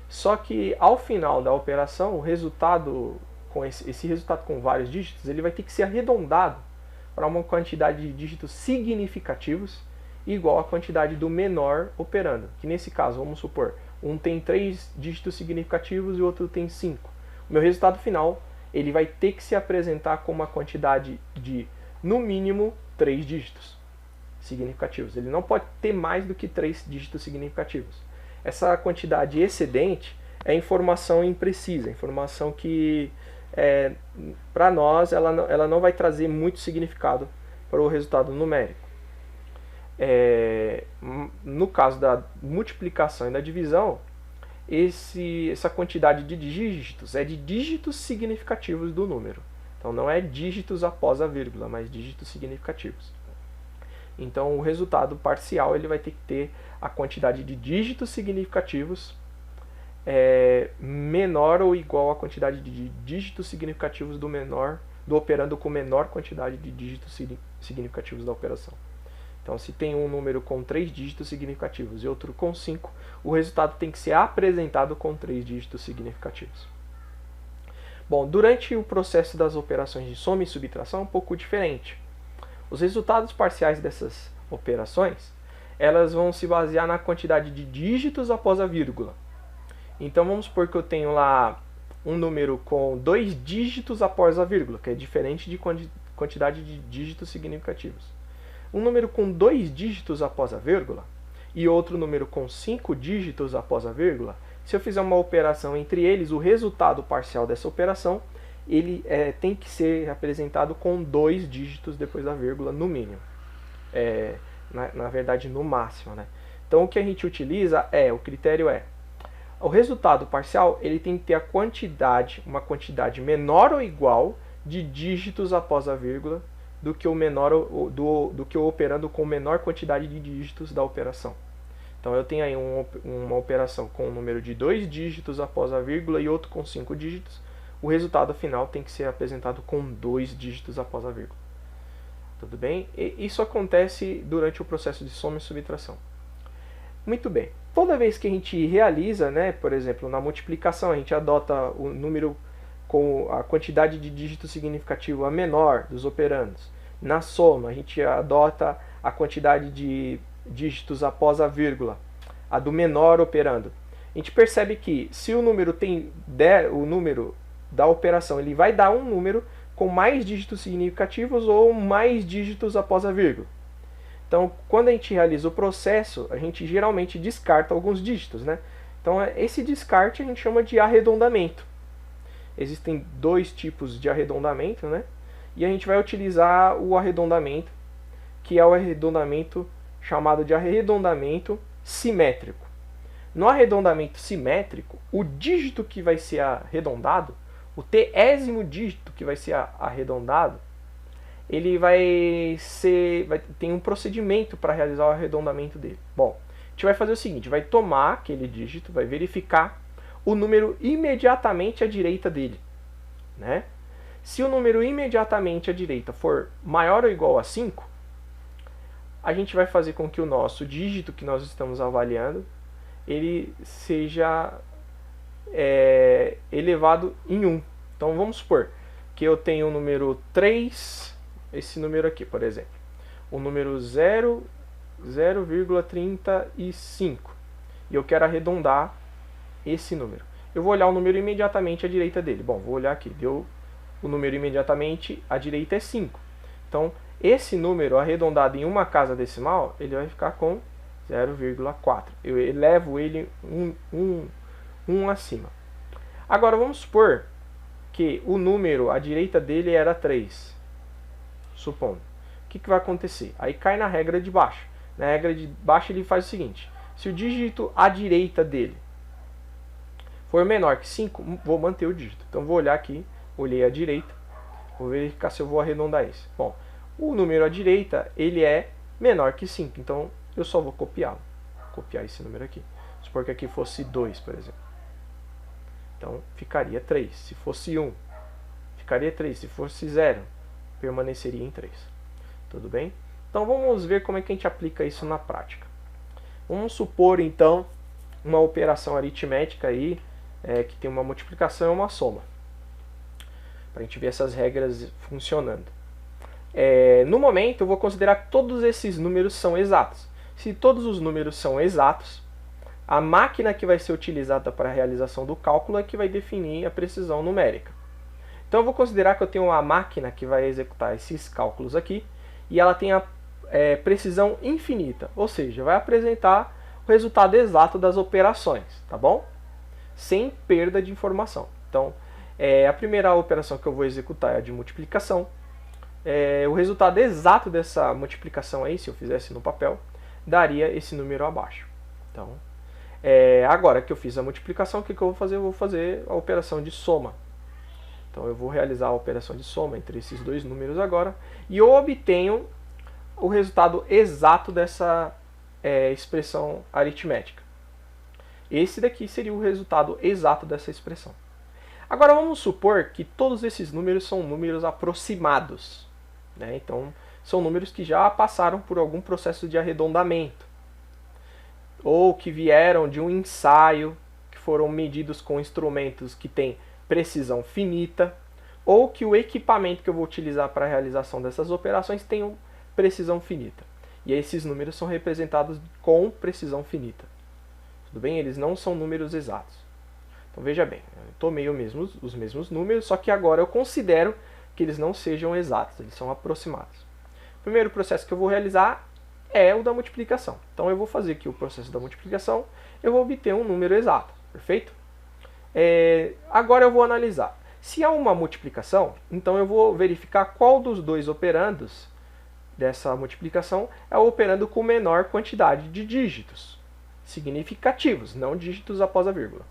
Só que ao final da operação, o resultado com esse resultado com vários dígitos, ele vai ter que ser arredondado para uma quantidade de dígitos significativos igual à quantidade do menor operando. Que nesse caso, vamos supor, um tem 3 dígitos significativos e o outro tem 5. O meu resultado final, ele vai ter que se apresentar com uma quantidade de, no mínimo, 3 dígitos significativos. Ele não pode ter mais do que 3 dígitos significativos. Essa quantidade excedente é informação imprecisa, informação que, para nós, ela não vai trazer muito significado para o resultado numérico. No caso da multiplicação e da divisão, essa quantidade de dígitos é de dígitos significativos do número. Então não é dígitos após a vírgula, mas dígitos significativos. Então o resultado parcial ele vai ter que ter a quantidade de dígitos significativos menor ou igual à quantidade de dígitos significativos do operando com menor quantidade de dígitos significativos da operação. Então, se tem um número com 3 dígitos significativos e outro com 5, o resultado tem que ser apresentado com 3 dígitos significativos. Bom, durante o processo das operações de soma e subtração é um pouco diferente. Os resultados parciais dessas operações, elas vão se basear na quantidade de dígitos após a vírgula. Então, vamos supor que eu tenho lá um número com 2 dígitos após a vírgula, que é diferente de quantidade de dígitos significativos. Um número com 2 dígitos após a vírgula e outro número com 5 dígitos após a vírgula, se eu fizer uma operação entre eles, o resultado parcial dessa operação ele tem que ser apresentado com 2 dígitos depois da vírgula, no mínimo. Na verdade, no máximo, né? Então, o que a gente utiliza o critério o resultado parcial ele tem que ter uma quantidade menor ou igual de dígitos após a vírgula do que o operando com menor quantidade de dígitos da operação. Então eu tenho aí uma operação com um número de 2 dígitos após a vírgula e outro com 5 dígitos. O resultado final tem que ser apresentado com 2 dígitos após a vírgula. Tudo bem? E isso acontece durante o processo de soma e subtração. Muito bem. Toda vez que a gente realiza, né, por exemplo, na multiplicação, a gente adota o número com a quantidade de dígito significativo a menor dos operandos. Na soma, a gente adota a quantidade de dígitos após a vírgula, a do menor operando. A gente percebe que se o número o número da operação ele vai dar um número com mais dígitos significativos ou mais dígitos após a vírgula. Então, quando a gente realiza o processo, a gente geralmente descarta alguns dígitos, né? Então, esse descarte a gente chama de arredondamento. Existem 2 tipos de arredondamento, né? E a gente vai utilizar o arredondamento que é o arredondamento chamado de arredondamento simétrico. No arredondamento simétrico, o dígito que vai ser arredondado, o tésimo dígito que vai ser arredondado, ele tem um procedimento para realizar o arredondamento dele. Bom, a gente vai fazer o seguinte, vai tomar aquele dígito, vai verificar o número imediatamente à direita dele, né? Se o número imediatamente à direita for maior ou igual a 5, a gente vai fazer com que o nosso dígito que nós estamos avaliando, ele seja elevado em 1. Então vamos supor que eu tenho o número 3, esse número aqui, por exemplo. O número 0,35. E eu quero arredondar esse número. Eu vou olhar o número imediatamente à direita dele. Bom, vou olhar aqui, deu o número imediatamente à direita é 5. Então, esse número arredondado em uma casa decimal, ele vai ficar com 0,4. Eu elevo ele um acima. Agora, vamos supor que o número à direita dele era 3. Supondo. O que vai acontecer? Aí cai na regra de baixo. Na regra de baixo ele faz o seguinte. Se o dígito à direita dele for menor que 5, vou manter o dígito. Então vou olhar aqui, olhei à direita, vou verificar se eu vou arredondar esse. Bom, o número à direita, ele é menor que 5, então eu só vou copiá-lo. Copiar esse número aqui. Supor que aqui fosse 2, por exemplo. Então ficaria 3. Se fosse 1, ficaria 3. Se fosse 0, permaneceria em 3. Tudo bem? Então vamos ver como é que a gente aplica isso na prática. Vamos supor então uma operação aritmética aí, que tem uma multiplicação e uma soma. Para a gente ver essas regras funcionando. No momento eu vou considerar que todos esses números são exatos. Se todos os números são exatos, a máquina que vai ser utilizada para a realização do cálculo é que vai definir a precisão numérica. Então eu vou considerar que eu tenho uma máquina que vai executar esses cálculos aqui e ela tem a precisão infinita, ou seja, vai apresentar o resultado exato das operações, tá bom? Sem perda de informação. Então, a primeira operação que eu vou executar é a de multiplicação. O resultado exato dessa multiplicação aí, se eu fizesse no papel, daria esse número abaixo. Então, agora que eu fiz a multiplicação, o que eu vou fazer? Eu vou fazer a operação de soma. Então eu vou realizar a operação de soma entre esses dois números agora e eu obtenho o resultado exato dessa expressão aritmética. Esse daqui seria o resultado exato dessa expressão. Agora vamos supor que todos esses números são números aproximados, né? Então são números que já passaram por algum processo de arredondamento ou que vieram de um ensaio, que foram medidos com instrumentos que têm precisão finita, ou que o equipamento que eu vou utilizar para a realização dessas operações tem precisão finita. E esses números são representados com precisão finita. Tudo bem? Eles não são números exatos. Então veja bem, eu tomei os mesmos números, só que agora eu considero que eles não sejam exatos, eles são aproximados. O primeiro processo que eu vou realizar é o da multiplicação. Então eu vou fazer aqui o processo da multiplicação, eu vou obter um número exato, perfeito? Agora eu vou analisar. Se há uma multiplicação, então eu vou verificar qual dos dois operandos dessa multiplicação é o operando com menor quantidade de dígitos significativos, não dígitos após a vírgula.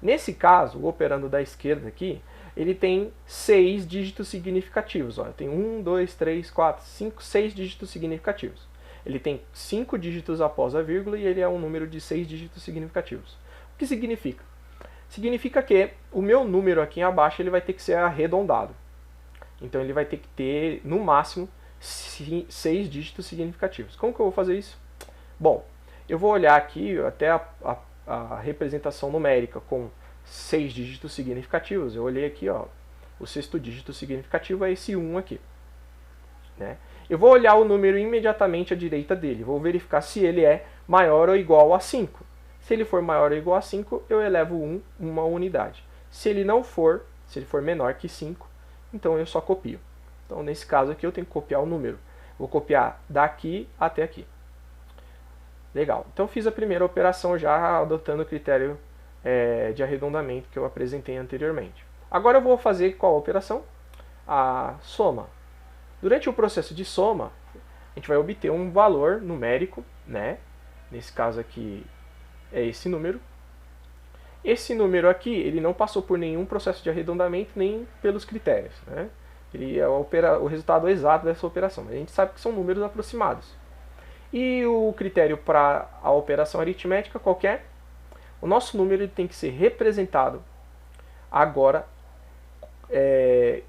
Nesse caso, o operando da esquerda aqui, ele tem 6 dígitos significativos. Olha, tem 1, 2, 3, 4, 5, 6 dígitos significativos. Ele tem 5 dígitos após a vírgula e ele é um número de 6 dígitos significativos. O que significa? Significa que o meu número aqui abaixo ele vai ter que ser arredondado. Então ele vai ter que ter, no máximo, 6 dígitos significativos. Como que eu vou fazer isso? Bom, eu vou olhar aqui até a representação numérica com 6 dígitos significativos. Eu olhei aqui, ó, o sexto dígito significativo é esse 1 aqui, né? Eu vou olhar o número imediatamente à direita dele. Vou verificar se ele é maior ou igual a 5. Se ele for maior ou igual a 5, eu elevo uma unidade. Se ele não for, se ele for menor que 5, então eu só copio. Então nesse caso aqui eu tenho que copiar o número. Vou copiar daqui até aqui. Legal. Então fiz a primeira operação já adotando o critério de arredondamento que eu apresentei anteriormente. Agora eu vou fazer qual operação? A soma. Durante o processo de soma, a gente vai obter um valor numérico, né? Nesse caso aqui é esse número. Esse número aqui, ele não passou por nenhum processo de arredondamento, nem pelos critérios, né? Ele é o resultado exato dessa operação, mas a gente sabe que são números aproximados. E o critério para a operação aritmética qualquer, o nosso número ele tem que ser representado agora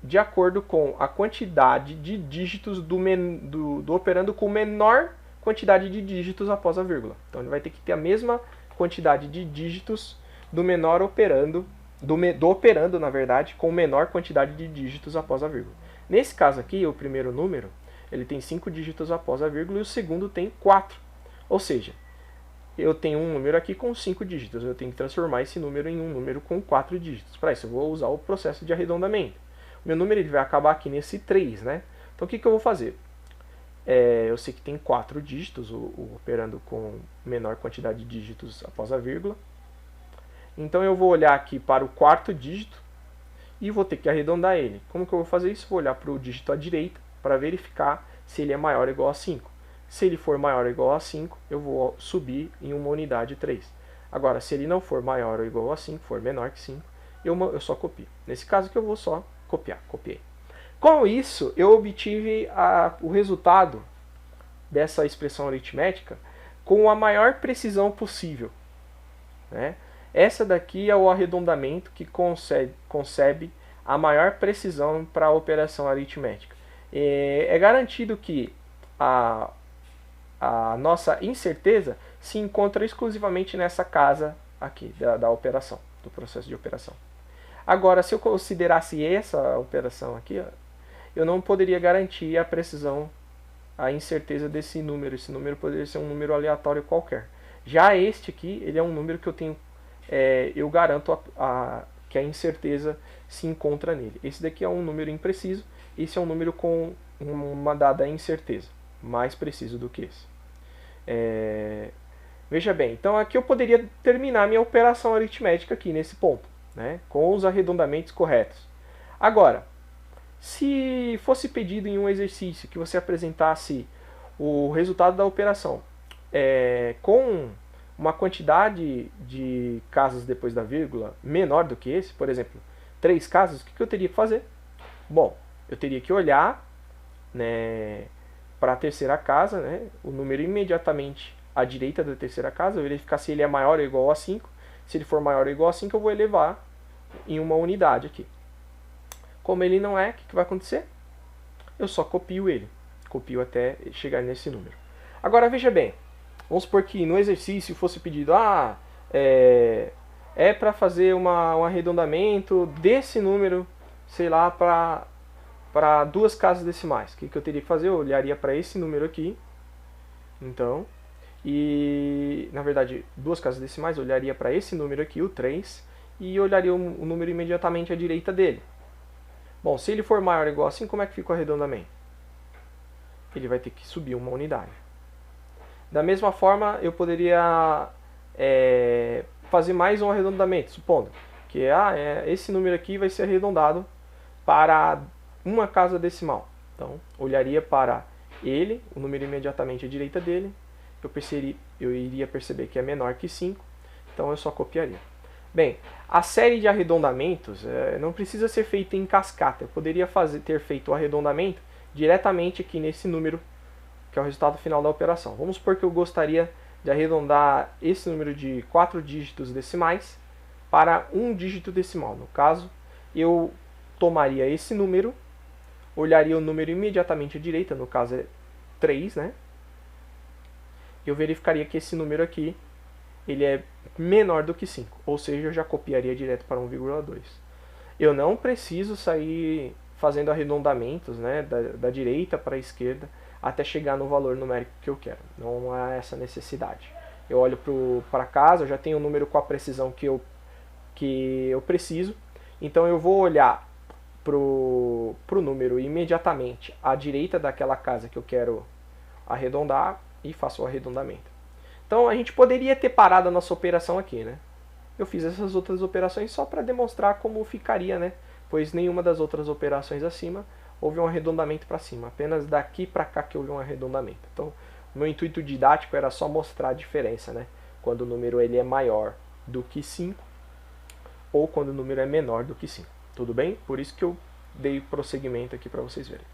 de acordo com a quantidade de dígitos do operando com menor quantidade de dígitos após a vírgula. Então ele vai ter que ter a mesma quantidade de dígitos do menor operando, do operando, na verdade, com menor quantidade de dígitos após a vírgula. Nesse caso aqui, o primeiro número, ele tem 5 dígitos após a vírgula e o segundo tem 4. Ou seja, eu tenho um número aqui com 5 dígitos, eu tenho que transformar esse número em um número com 4 dígitos. Para isso eu vou usar o processo de arredondamento. O meu número ele vai acabar aqui nesse 3, né? Então o que eu vou fazer? Eu sei que tem 4 dígitos, operando com menor quantidade de dígitos após a vírgula. Então eu vou olhar aqui para o quarto dígito e vou ter que arredondar ele. Como que eu vou fazer isso? Vou olhar para o dígito à direita para verificar se ele é maior ou igual a 5. Se ele for maior ou igual a 5, eu vou subir em uma unidade 3. Agora, se ele não for maior ou igual a 5, for menor que 5, eu só copio. Nesse caso aqui eu vou só copiar, copiei. Com isso, eu obtive o resultado dessa expressão aritmética com a maior precisão possível, né? Essa daqui é o arredondamento que concebe a maior precisão para a operação aritmética. É garantido que a nossa incerteza se encontra exclusivamente nessa casa aqui da operação, do processo de operação. Agora, se eu considerasse essa operação aqui, eu não poderia garantir a precisão, a incerteza desse número. Esse número poderia ser um número aleatório qualquer. Já este aqui, ele é um número que eu garanto que a incerteza se encontra nele. Esse daqui é um número impreciso, esse é um número com uma dada incerteza, mais preciso do que esse. Veja bem, então aqui eu poderia terminar minha operação aritmética aqui nesse ponto, né, com os arredondamentos corretos. Agora, se fosse pedido em um exercício que você apresentasse o resultado da operação com uma quantidade de casas depois da vírgula menor do que esse, por exemplo, 3 casas, o que eu teria que fazer? Bom, eu teria que olhar, né, para a terceira casa, né, o número imediatamente à direita da terceira casa, verificar se ele é maior ou igual a 5. Se ele for maior ou igual a 5, eu vou elevar em uma unidade aqui. Como ele não é, o que vai acontecer? Eu só copio ele. Copio até chegar nesse número. Agora veja bem, vamos supor que no exercício fosse pedido, para fazer um arredondamento desse número, sei lá, para 2 casas decimais. O que eu teria que fazer? Eu olharia para esse número aqui, então, e na verdade 2 casas decimais, eu olharia para esse número aqui, o 3, e olharia o número imediatamente à direita dele. Bom, se ele for maior ou igual a 5, como é que fica o arredondamento? Ele vai ter que subir uma unidade. Da mesma forma, eu poderia fazer mais um arredondamento, supondo que esse número aqui vai ser arredondado para uma casa decimal. Então, olharia para ele, o número imediatamente à direita dele, eu iria perceber que é menor que 5, então eu só copiaria. Bem, a série de arredondamentos não precisa ser feita em cascata. Eu poderia ter feito o arredondamento diretamente aqui nesse número, que é o resultado final da operação. Vamos supor que eu gostaria de arredondar esse número de 4 dígitos decimais para um dígito decimal. No caso, eu tomaria esse número, olharia o número imediatamente à direita, no caso é 3, né? Eu verificaria que esse número aqui ele é menor do que 5, ou seja, eu já copiaria direto para 1,2. Eu não preciso sair fazendo arredondamentos, né, da direita para a esquerda até chegar no valor numérico que eu quero. Não há essa necessidade. Eu olho para casa, eu já tenho o número com a precisão que eu preciso, então eu vou olhar para o número imediatamente à direita daquela casa que eu quero arredondar e faço o arredondamento. Então a gente poderia ter parado a nossa operação aqui, né? Eu fiz essas outras operações só para demonstrar como ficaria, né? Pois nenhuma das outras operações acima houve um arredondamento para cima. Apenas daqui para cá que houve um arredondamento. Então, o meu intuito didático era só mostrar a diferença, né? Quando o número ele é maior do que 5 ou quando o número é menor do que 5. Tudo bem? Por isso que eu dei prosseguimento aqui para vocês verem.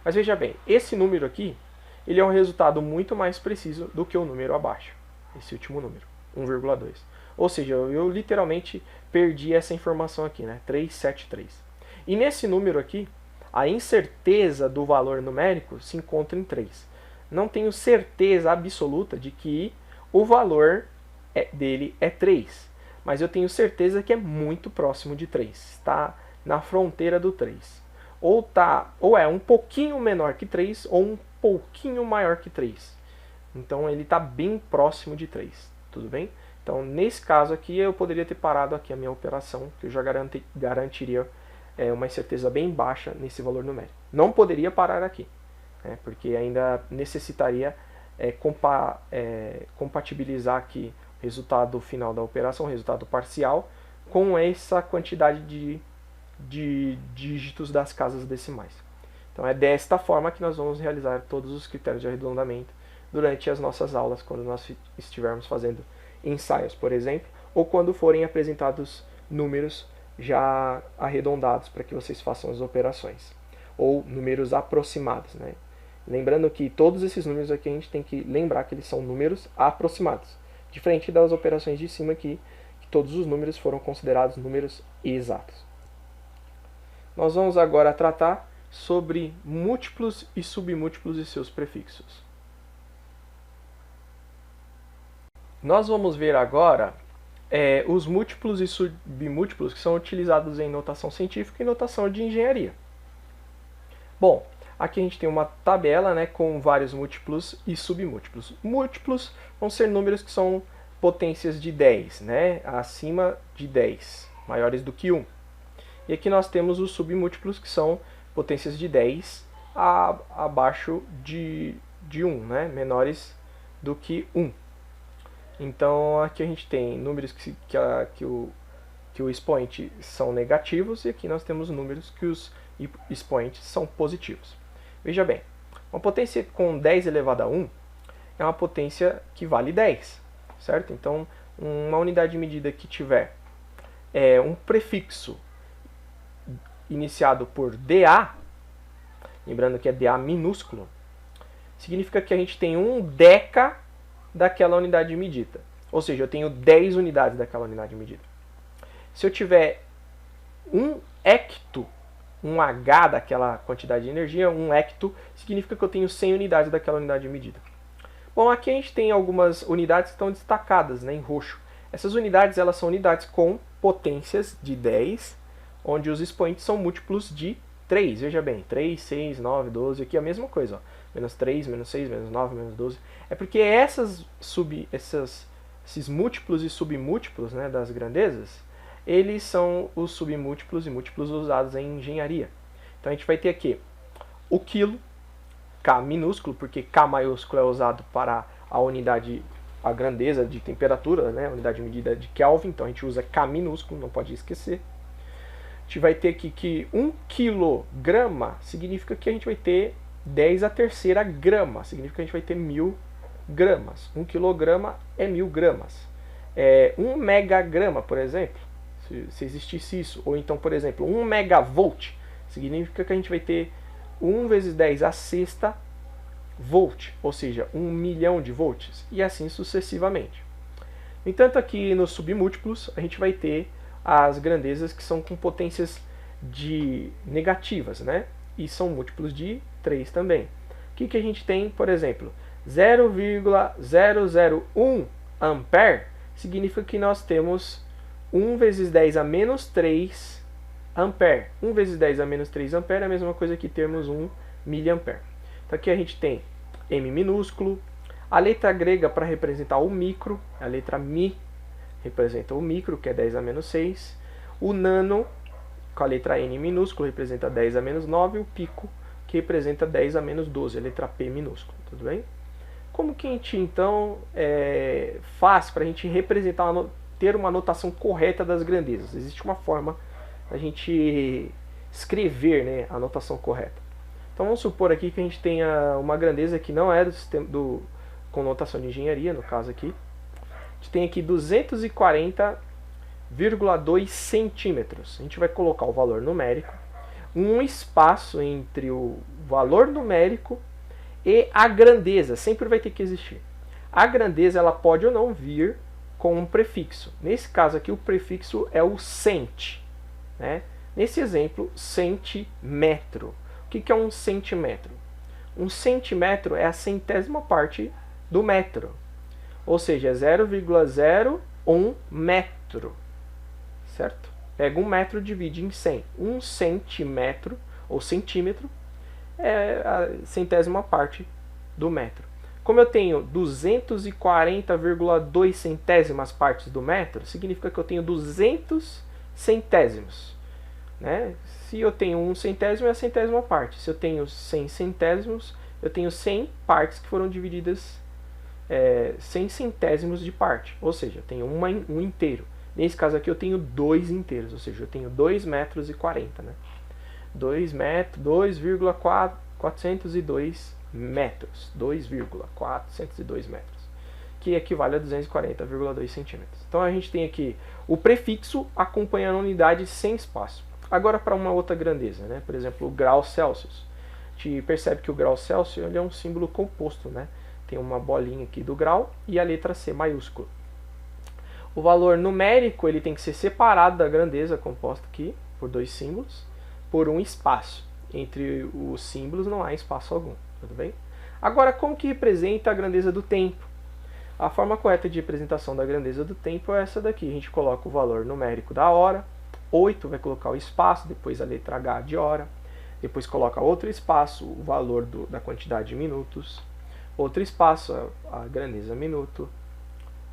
Mas veja bem, esse número aqui, ele é um resultado muito mais preciso do que o número abaixo. Esse último número, 1,2. Ou seja, eu literalmente perdi essa informação aqui, né? 373. E nesse número aqui, a incerteza do valor numérico se encontra em 3. Não tenho certeza absoluta de que o valor dele é 3. Mas eu tenho certeza que é muito próximo de 3. Está na fronteira do 3. Ou é um pouquinho menor que 3 ou um pouquinho maior que 3. Então ele está bem próximo de 3. Tudo bem? Então nesse caso aqui eu poderia ter parado aqui a minha operação, que eu já garantiria uma incerteza bem baixa nesse valor numérico. Não poderia parar aqui, né, porque ainda necessitaria compatibilizar aqui o resultado final da operação, o resultado parcial, com essa quantidade de dígitos das casas decimais. Então é desta forma que nós vamos realizar todos os critérios de arredondamento durante as nossas aulas, quando nós estivermos fazendo ensaios, por exemplo, ou quando forem apresentados números já arredondados para que vocês façam as operações, ou números aproximados, né? Lembrando que todos esses números aqui a gente tem que lembrar que eles são números aproximados, diferente das operações de cima aqui, que todos os números foram considerados números exatos. Nós vamos agora tratar sobre múltiplos e submúltiplos e seus prefixos. Nós vamos ver agora os múltiplos e submúltiplos que são utilizados em notação científica e notação de engenharia. Bom, aqui a gente tem uma tabela, né, com vários múltiplos e submúltiplos. Múltiplos vão ser números que são potências de 10, né, acima de 10, maiores do que 1. E aqui nós temos os submúltiplos, que são potências de 10 abaixo de 1, né, menores do que 1. Então aqui a gente tem números que o expoente são negativos, e aqui nós temos números que os expoentes são positivos. Veja bem, uma potência com 10 elevado a 1 é uma potência que vale 10, certo? Então, uma unidade de medida que tiver um prefixo iniciado por dA, lembrando que é dA minúsculo, significa que a gente tem um deca daquela unidade de medida. Ou seja, eu tenho 10 unidades daquela unidade de medida. Se eu tiver um hecto, um H daquela quantidade de energia, um hecto, significa que eu tenho 100 unidades daquela unidade de medida. Bom, aqui a gente tem algumas unidades que estão destacadas, né, em roxo. Essas unidades, elas são unidades com potências de 10, onde os expoentes são múltiplos de 3. Veja bem, 3, 6, 9, 12, aqui é a mesma coisa, ó. Menos 3, menos 6, menos 9, menos 12. É porque esses múltiplos e submúltiplos, né, das grandezas, eles são os submúltiplos e múltiplos usados em engenharia. Então a gente vai ter aqui o quilo, K minúsculo, porque K maiúsculo é usado para a grandeza de temperatura, né, a unidade de medida de Kelvin, então a gente usa K minúsculo, não pode esquecer. A gente vai ter aqui que 1 quilograma significa que a gente vai ter 10 a terceira grama, significa que a gente vai ter 1000 gramas. 1 quilograma é 1000 gramas. 1 megagrama, por exemplo, se existisse isso, ou então, por exemplo, 1 megavolt, significa que a gente vai ter 1 vezes 10 a sexta volt, ou seja, 1 milhão de volts, e assim sucessivamente. No entanto, aqui nos submúltiplos, a gente vai ter as grandezas que são com potências negativas, né? E são múltiplos de 3 também. O que a gente tem, por exemplo, 0,001 ampere significa que nós temos 1 vezes 10 a menos 3 ampere. 1 vezes 10 a menos 3 ampere é a mesma coisa que termos 1 miliampere. Então aqui a gente tem M minúsculo, a letra grega para representar o micro, a letra Mi representa o micro, que é 10 a menos 6, o nano, com a letra N minúsculo, representa 10 a menos 9, e o pico, que representa 10 a menos 12, a letra P minúsculo, tudo bem? Como que a gente, então, faz para a gente representar, ter uma notação correta das grandezas? Existe uma forma da gente escrever, né, a notação correta. Então vamos supor aqui que a gente tenha uma grandeza que não é do sistema com notação de engenharia, no caso aqui. A gente tem aqui 240,2 centímetros. A gente vai colocar o valor numérico, um espaço entre o valor numérico e a grandeza, sempre vai ter que existir. A grandeza ela pode ou não vir com um prefixo. Nesse caso aqui o prefixo é o cent, né? Nesse exemplo, centímetro. O que é um centímetro? Um centímetro é a centésima parte do metro. Ou seja, é 0,01 metro. Certo? Pega 1 metro e divide em 100. 1 centímetro, ou centímetro, é a centésima parte do metro. Como eu tenho 240,2 centésimas partes do metro, significa que eu tenho 200 centésimos. Né? Se eu tenho 1 centésimo, é a centésima parte. Se eu tenho 100 centésimos, eu tenho 100 partes que foram divididas 100 centésimos de parte. Ou seja, eu tenho um inteiro. Nesse caso aqui eu tenho 2 inteiros, ou seja, eu tenho 2 metros e 40. Né? 2,402 metros. 2,402 metros. Que equivale a 240,2 centímetros. Então a gente tem aqui o prefixo acompanhando a unidade sem espaço. Agora para uma outra grandeza, né? Por exemplo, o grau Celsius. A gente percebe que o grau Celsius ele é um símbolo composto, né? Tem uma bolinha aqui do grau e a letra C maiúscula. O valor numérico ele tem que ser separado da grandeza composta aqui por 2 símbolos, por um espaço. Entre os símbolos não há espaço algum, tudo bem? Agora, como que representa a grandeza do tempo? A forma correta de representação da grandeza do tempo é essa daqui. A gente coloca o valor numérico da hora, 8 vai colocar o espaço, depois a letra H de hora, depois coloca outro espaço, o valor da quantidade de minutos, outro espaço, a grandeza minuto,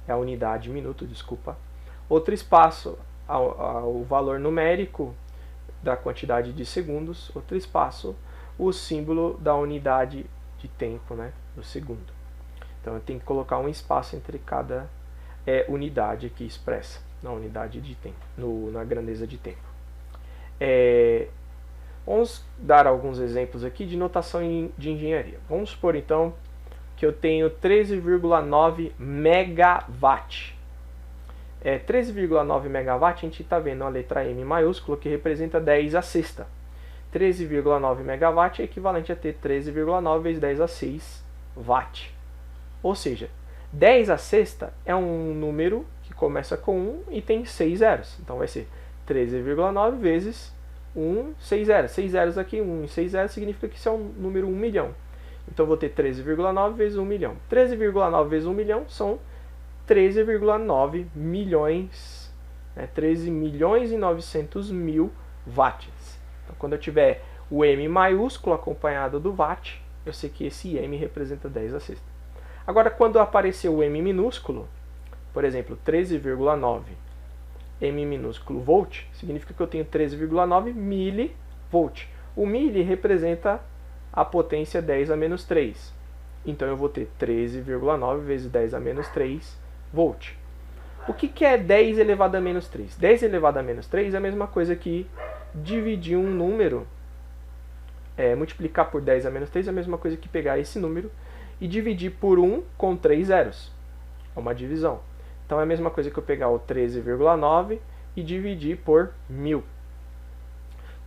é a unidade minuto, desculpa, outro espaço, o valor numérico da quantidade de segundos, outro espaço, o símbolo da unidade de tempo, né, do segundo. Então eu tenho que colocar um espaço entre cada unidade aqui expressa na unidade de tempo, na grandeza de tempo. Vamos dar alguns exemplos aqui de notação de engenharia. Vamos supor então que eu tenho 13,9 megawatt. 13,9 megawatt, a gente está vendo a letra M maiúscula que representa 10 a sexta. 13,9 megawatt é equivalente a ter 13,9 vezes 10 a 6 watt. Ou seja, 10 a sexta é um número que começa com 1 e tem 6 zeros. Então vai ser 13,9 vezes 1, 6 zeros. 6 zeros aqui, 1 e 6 zeros significa que isso é um número 1 milhão. Então eu vou ter 13,9 vezes 1 milhão. 13,9 vezes 1 milhão são 13,9 milhões, 13 milhões e 900 mil watts. Então quando eu tiver o M maiúsculo acompanhado do watt, eu sei que esse M representa 10 a sexta. Agora quando aparecer o M minúsculo, por exemplo, 13,9 M minúsculo volt, significa que eu tenho 13,9 milivolt. O mili representa a potência 10 a menos 3. Então eu vou ter 13,9 vezes 10 a menos 3 volt. O que é 10 elevado a menos 3? 10 elevado a menos 3 é a mesma coisa que dividir um número, multiplicar por 10 a menos 3 é a mesma coisa que pegar esse número e dividir por 1 com 3 zeros. É uma divisão. Então é a mesma coisa que eu pegar o 13,9 e dividir por 1000.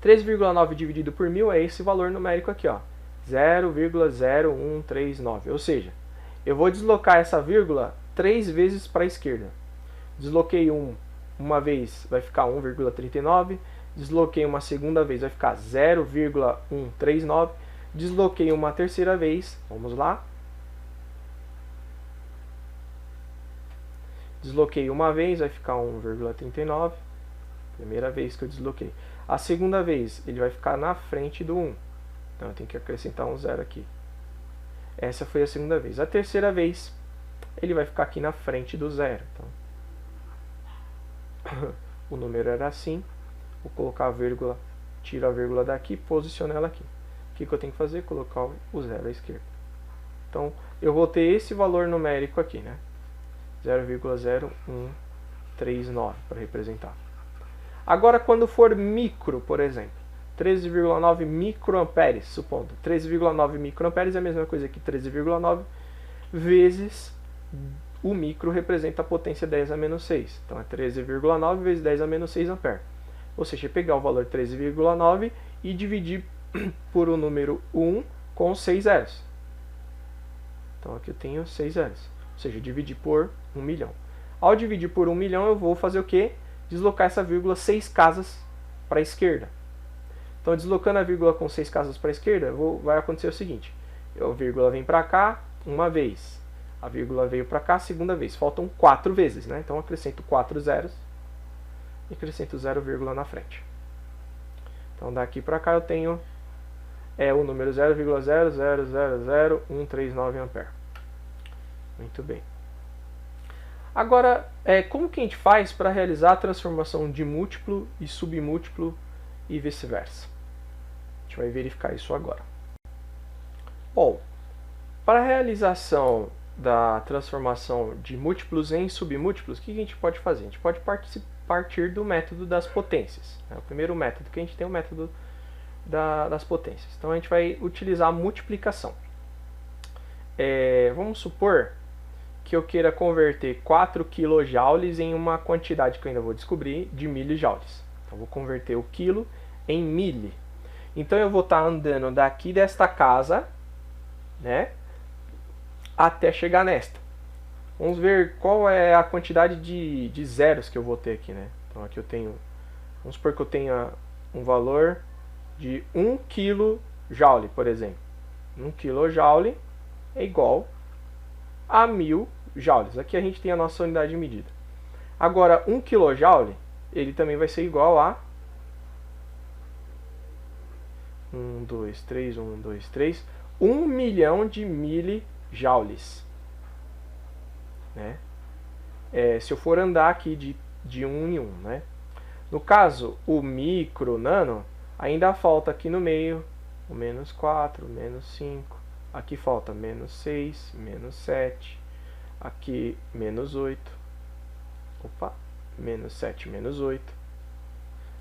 13,9 dividido por 1000 é esse valor numérico aqui, ó, 0,0139. Ou seja, eu vou deslocar essa vírgula 3 vezes para a esquerda. Desloquei uma vez, vai ficar 1,39. Desloquei uma segunda vez, vai ficar 0,139. Desloquei uma terceira vez, vamos lá. Desloquei uma vez, vai ficar 1,39. Primeira vez que eu desloquei. A segunda vez, ele vai ficar na frente do 1. Então eu tenho que acrescentar um zero aqui. Essa foi a segunda vez. A terceira vez, ele vai ficar aqui na frente do zero. Então, o número era assim. Vou colocar a vírgula, tiro a vírgula daqui, posiciono ela aqui. O que eu tenho que fazer? Colocar o zero à esquerda. Então, eu vou ter esse valor numérico aqui, né? 0,0139 para representar. Agora, quando for micro, por exemplo, 13,9 microamperes, supondo. 13,9 microamperes é a mesma coisa que 13,9 vezes o micro representa a potência 10 a menos 6. Então é 13,9 vezes 10 a menos 6 ampere. Ou seja, pegar o valor 13,9 e dividir por o número 1 com 6 zeros. Então aqui eu tenho 6 zeros. Ou seja, dividir por 1 milhão. Ao dividir por 1 milhão, eu vou fazer o quê? Deslocar essa vírgula 6 casas para a esquerda. Então, deslocando a vírgula com 6 casas para a esquerda, vai acontecer o seguinte. A vírgula vem para cá uma vez. A vírgula veio para cá a segunda vez. Faltam 4 vezes, né? Então, eu acrescento 4 zeros e acrescento 0, na frente. Então, daqui para cá eu tenho o número 0,0000139 ampere. Muito bem. Agora, como que a gente faz para realizar a transformação de múltiplo e submúltiplo e vice-versa? A gente vai verificar isso agora. Bom, para a realização da transformação de múltiplos em submúltiplos, o que a gente pode fazer? A gente pode partir do método das potências. O primeiro método que a gente tem é o método das potências. Então a gente vai utilizar a multiplicação. Vamos supor que eu queira converter 4 kJ em uma quantidade que eu ainda vou descobrir de milijoules. Então vou converter o quilo em mili. Então eu vou estar andando daqui desta casa, né, até chegar nesta. Vamos ver qual é a quantidade de zeros que eu vou ter aqui, né? Então aqui eu tenho, vamos supor que eu tenha um valor de 1 kJ, por exemplo. 1 kJ é igual a 1000 joules. Aqui a gente tem a nossa unidade de medida. Agora, 1 kJ, ele também vai ser igual a 1 milhão de milijoules. Né? Se eu for andar aqui de 1 em 1. Né? No caso, o micro, nano, ainda falta aqui no meio o menos 4, menos 5. Aqui falta menos 6, menos 7. Aqui, menos 8. Opa, menos 7, menos 8.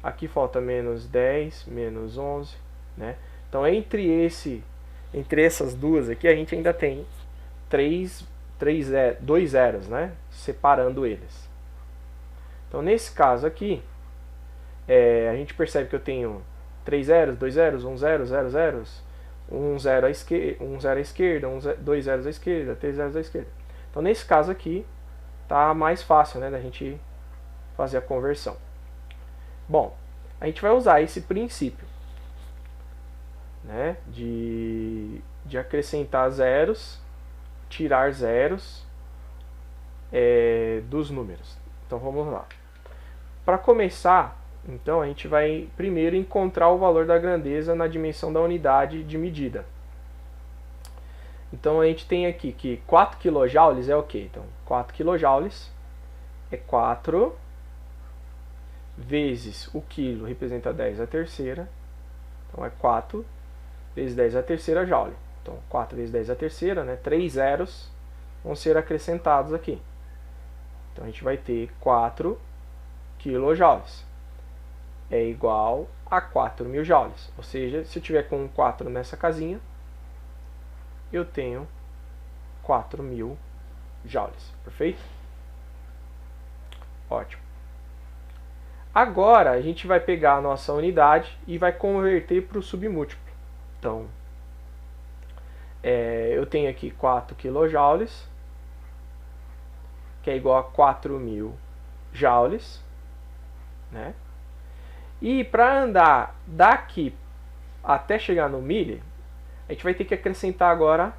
Aqui falta menos 10, menos 11. Né? Então, entre essas duas aqui, a gente ainda tem 2 zeros, né? Separando eles. Então, nesse caso aqui, a gente percebe que eu tenho 3 zeros, 2 zeros, 1 zero, 0 zeros, 1 zero à esquerda, 2 zeros à esquerda, 3 zeros à esquerda. Então, nesse caso aqui, tá mais fácil, né, da gente fazer a conversão. Bom, a gente vai usar esse princípio, né, de acrescentar zeros, tirar zeros dos números. Então, vamos lá. Para começar, então, a gente vai primeiro encontrar o valor da grandeza na dimensão da unidade de medida. Então, a gente tem aqui que 4 kJ é o quê? Então, 4 kJ é 4 vezes o quilo, representa 10 à terceira. Então, é 4 vezes 10 à terceira joule. Então, 4 vezes 10 à terceira, né? 3 zeros vão ser acrescentados aqui. Então, a gente vai ter 4 kJ. É igual a 4.000 joules. Ou seja, se eu tiver com 4 nessa casinha, eu tenho 4.000 joules. Perfeito? Ótimo. Agora, a gente vai pegar a nossa unidade e vai converter para o submúltiplo. Então, eu tenho aqui 4 kJ, que é igual a 4.000 joules, né? E para andar daqui até chegar no milli, a gente vai ter que acrescentar agora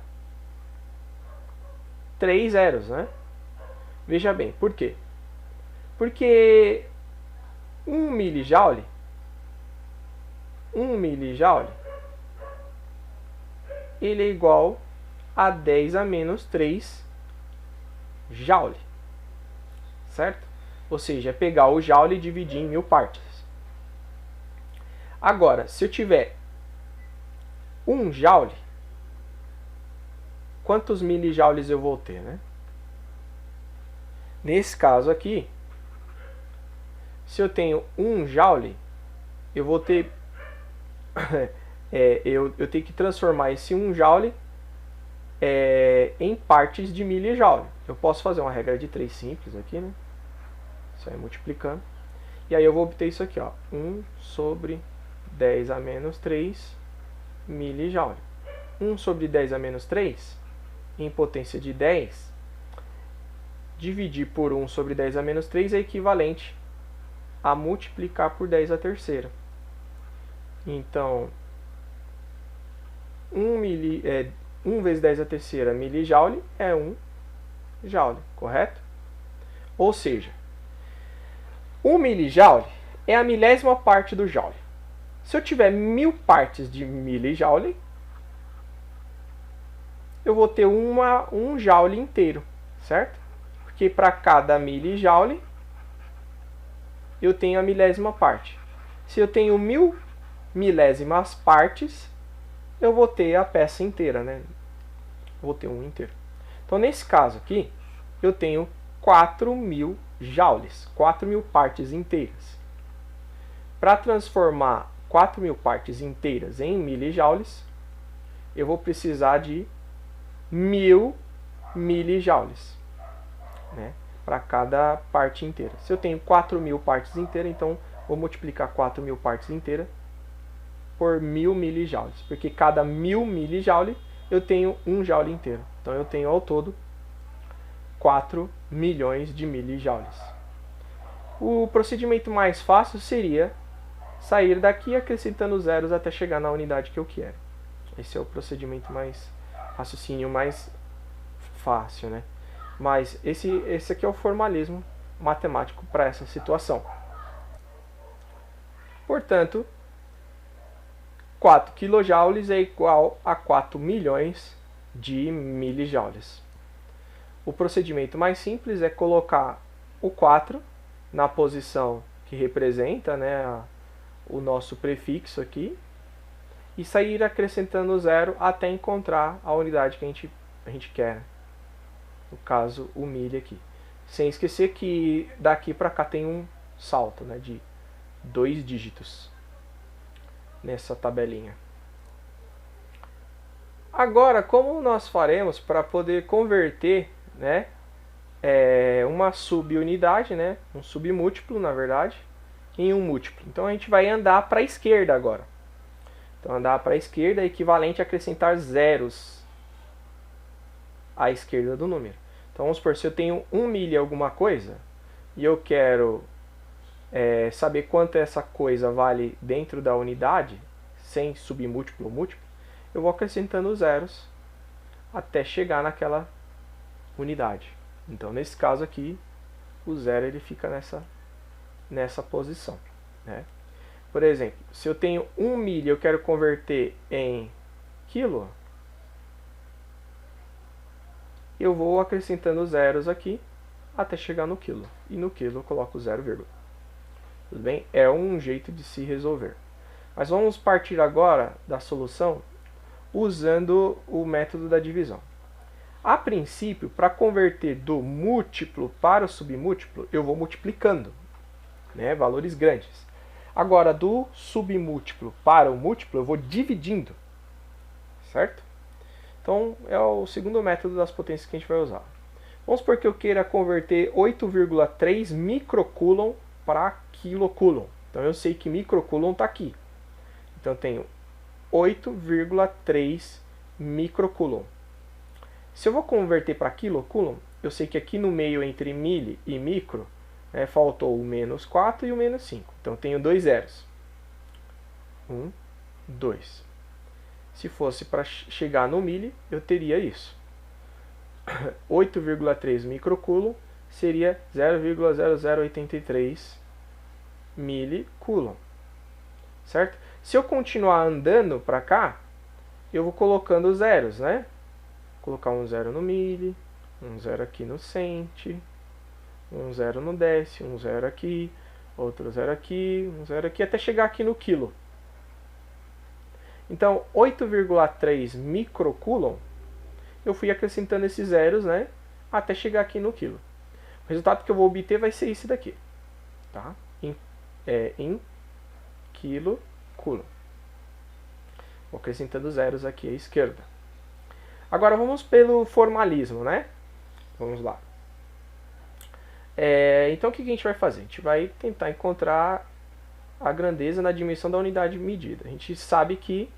3 zeros, né? Veja bem, por quê? Porque 1 milijoule, ele é igual a 10 a menos 3 joule, certo? Ou seja, é pegar o joule e dividir em 1000 partes. Agora, se eu tiver 1 joule, quantos milijoules eu vou ter, né? Nesse caso aqui, se eu tenho 1 joule, eu vou ter eu tenho que transformar esse 1 joule em partes de milijoule. Eu posso fazer uma regra de 3 simples aqui, né? Só ir multiplicando. E aí eu vou obter isso aqui, ó, 1 sobre 10 a menos 3 milijoule. 1 sobre 10 a menos 3, em potência de 10, dividir por 1 sobre 10 a menos 3 é equivalente a multiplicar por 10 a terceira. Então, 1 vezes 10 a terceira milijoule é 1 joule, correto? Ou seja, 1 milijoule é a milésima parte do joule. Se eu tiver 1000 partes de milijoule, eu vou ter um joule inteiro, certo? Porque para cada milijoule, eu tenho a milésima parte. Se eu tenho 1000 milésimas partes, eu vou ter a peça inteira, né? Vou ter um inteiro. Então, nesse caso aqui, eu tenho 4000 joules, 4000 partes inteiras. Para transformar 4000 partes inteiras em milijoules, eu vou precisar de 1000 milijoules, né? Para cada parte inteira. Se eu tenho 4000 partes inteiras, então vou multiplicar 4000 partes inteiras por 1000 milijoules, porque cada 1000 milijoule eu tenho 1 joule inteiro. Então eu tenho ao todo 4 milhões de milijoules. O procedimento mais fácil seria sair daqui acrescentando zeros até chegar na unidade que eu quero. Esse é o procedimento mais raciocínio mais fácil, né? Mas esse aqui é o formalismo matemático para essa situação. Portanto, 4 kJ é igual a 4 milhões de milijoules. O procedimento mais simples é colocar o 4 na posição que representa, né, o nosso prefixo aqui e sair acrescentando zero até encontrar a unidade que a gente quer. No caso, o milha aqui. Sem esquecer que daqui para cá tem um salto, né, de 2 dígitos nessa tabelinha. Agora, como nós faremos para poder converter, né, uma subunidade, né, um submúltiplo, na verdade, em um múltiplo? Então a gente vai andar para a esquerda agora. Então andar para a esquerda é equivalente a acrescentar zeros à esquerda do número. Então vamos supor, se eu tenho 1 milha alguma coisa e eu quero saber quanto essa coisa vale dentro da unidade, sem submúltiplo ou múltiplo, eu vou acrescentando zeros até chegar naquela unidade. Então nesse caso aqui, o zero ele fica nessa posição, né? Por exemplo, se eu tenho 1 milha e eu quero converter em quilo, eu vou acrescentando zeros aqui até chegar no quilo. E no quilo eu coloco 0, tudo bem? É um jeito de se resolver. Mas vamos partir agora da solução usando o método da divisão. A princípio, para converter do múltiplo para o submúltiplo, eu vou multiplicando, né, valores grandes. Agora, do submúltiplo para o múltiplo, eu vou dividindo, certo? Então, é o segundo método das potências que a gente vai usar. Vamos supor que eu queira converter 8,3 microcoulomb para quilocoulomb. Então, eu sei que microcoulomb está aqui. Então, eu tenho 8,3 microcoulomb. Se eu vou converter para quilocoulomb, eu sei que aqui no meio entre mili e micro, faltou o menos 4 e o menos 5. Então, eu tenho 2 zeros. 1, 2. Se fosse para chegar no mili, eu teria isso. 8,3 microcoulomb seria 0,0083 milicoulomb. Certo? Se eu continuar andando para cá, eu vou colocando zeros, né? Vou colocar um zero no mili, um zero aqui no cent, um zero no dec, um zero aqui, outro zero aqui, um zero aqui, até chegar aqui no quilo. Então, 8,3 microcoulomb, eu fui acrescentando esses zeros, né, até chegar aqui no quilo. O resultado que eu vou obter vai ser esse daqui, tá? Em quilocoulomb. Vou acrescentando zeros aqui à esquerda. Agora vamos pelo formalismo, né? Vamos lá. Então o que a gente vai fazer? A gente vai tentar encontrar a grandeza na dimensão da unidade medida. A gente sabe que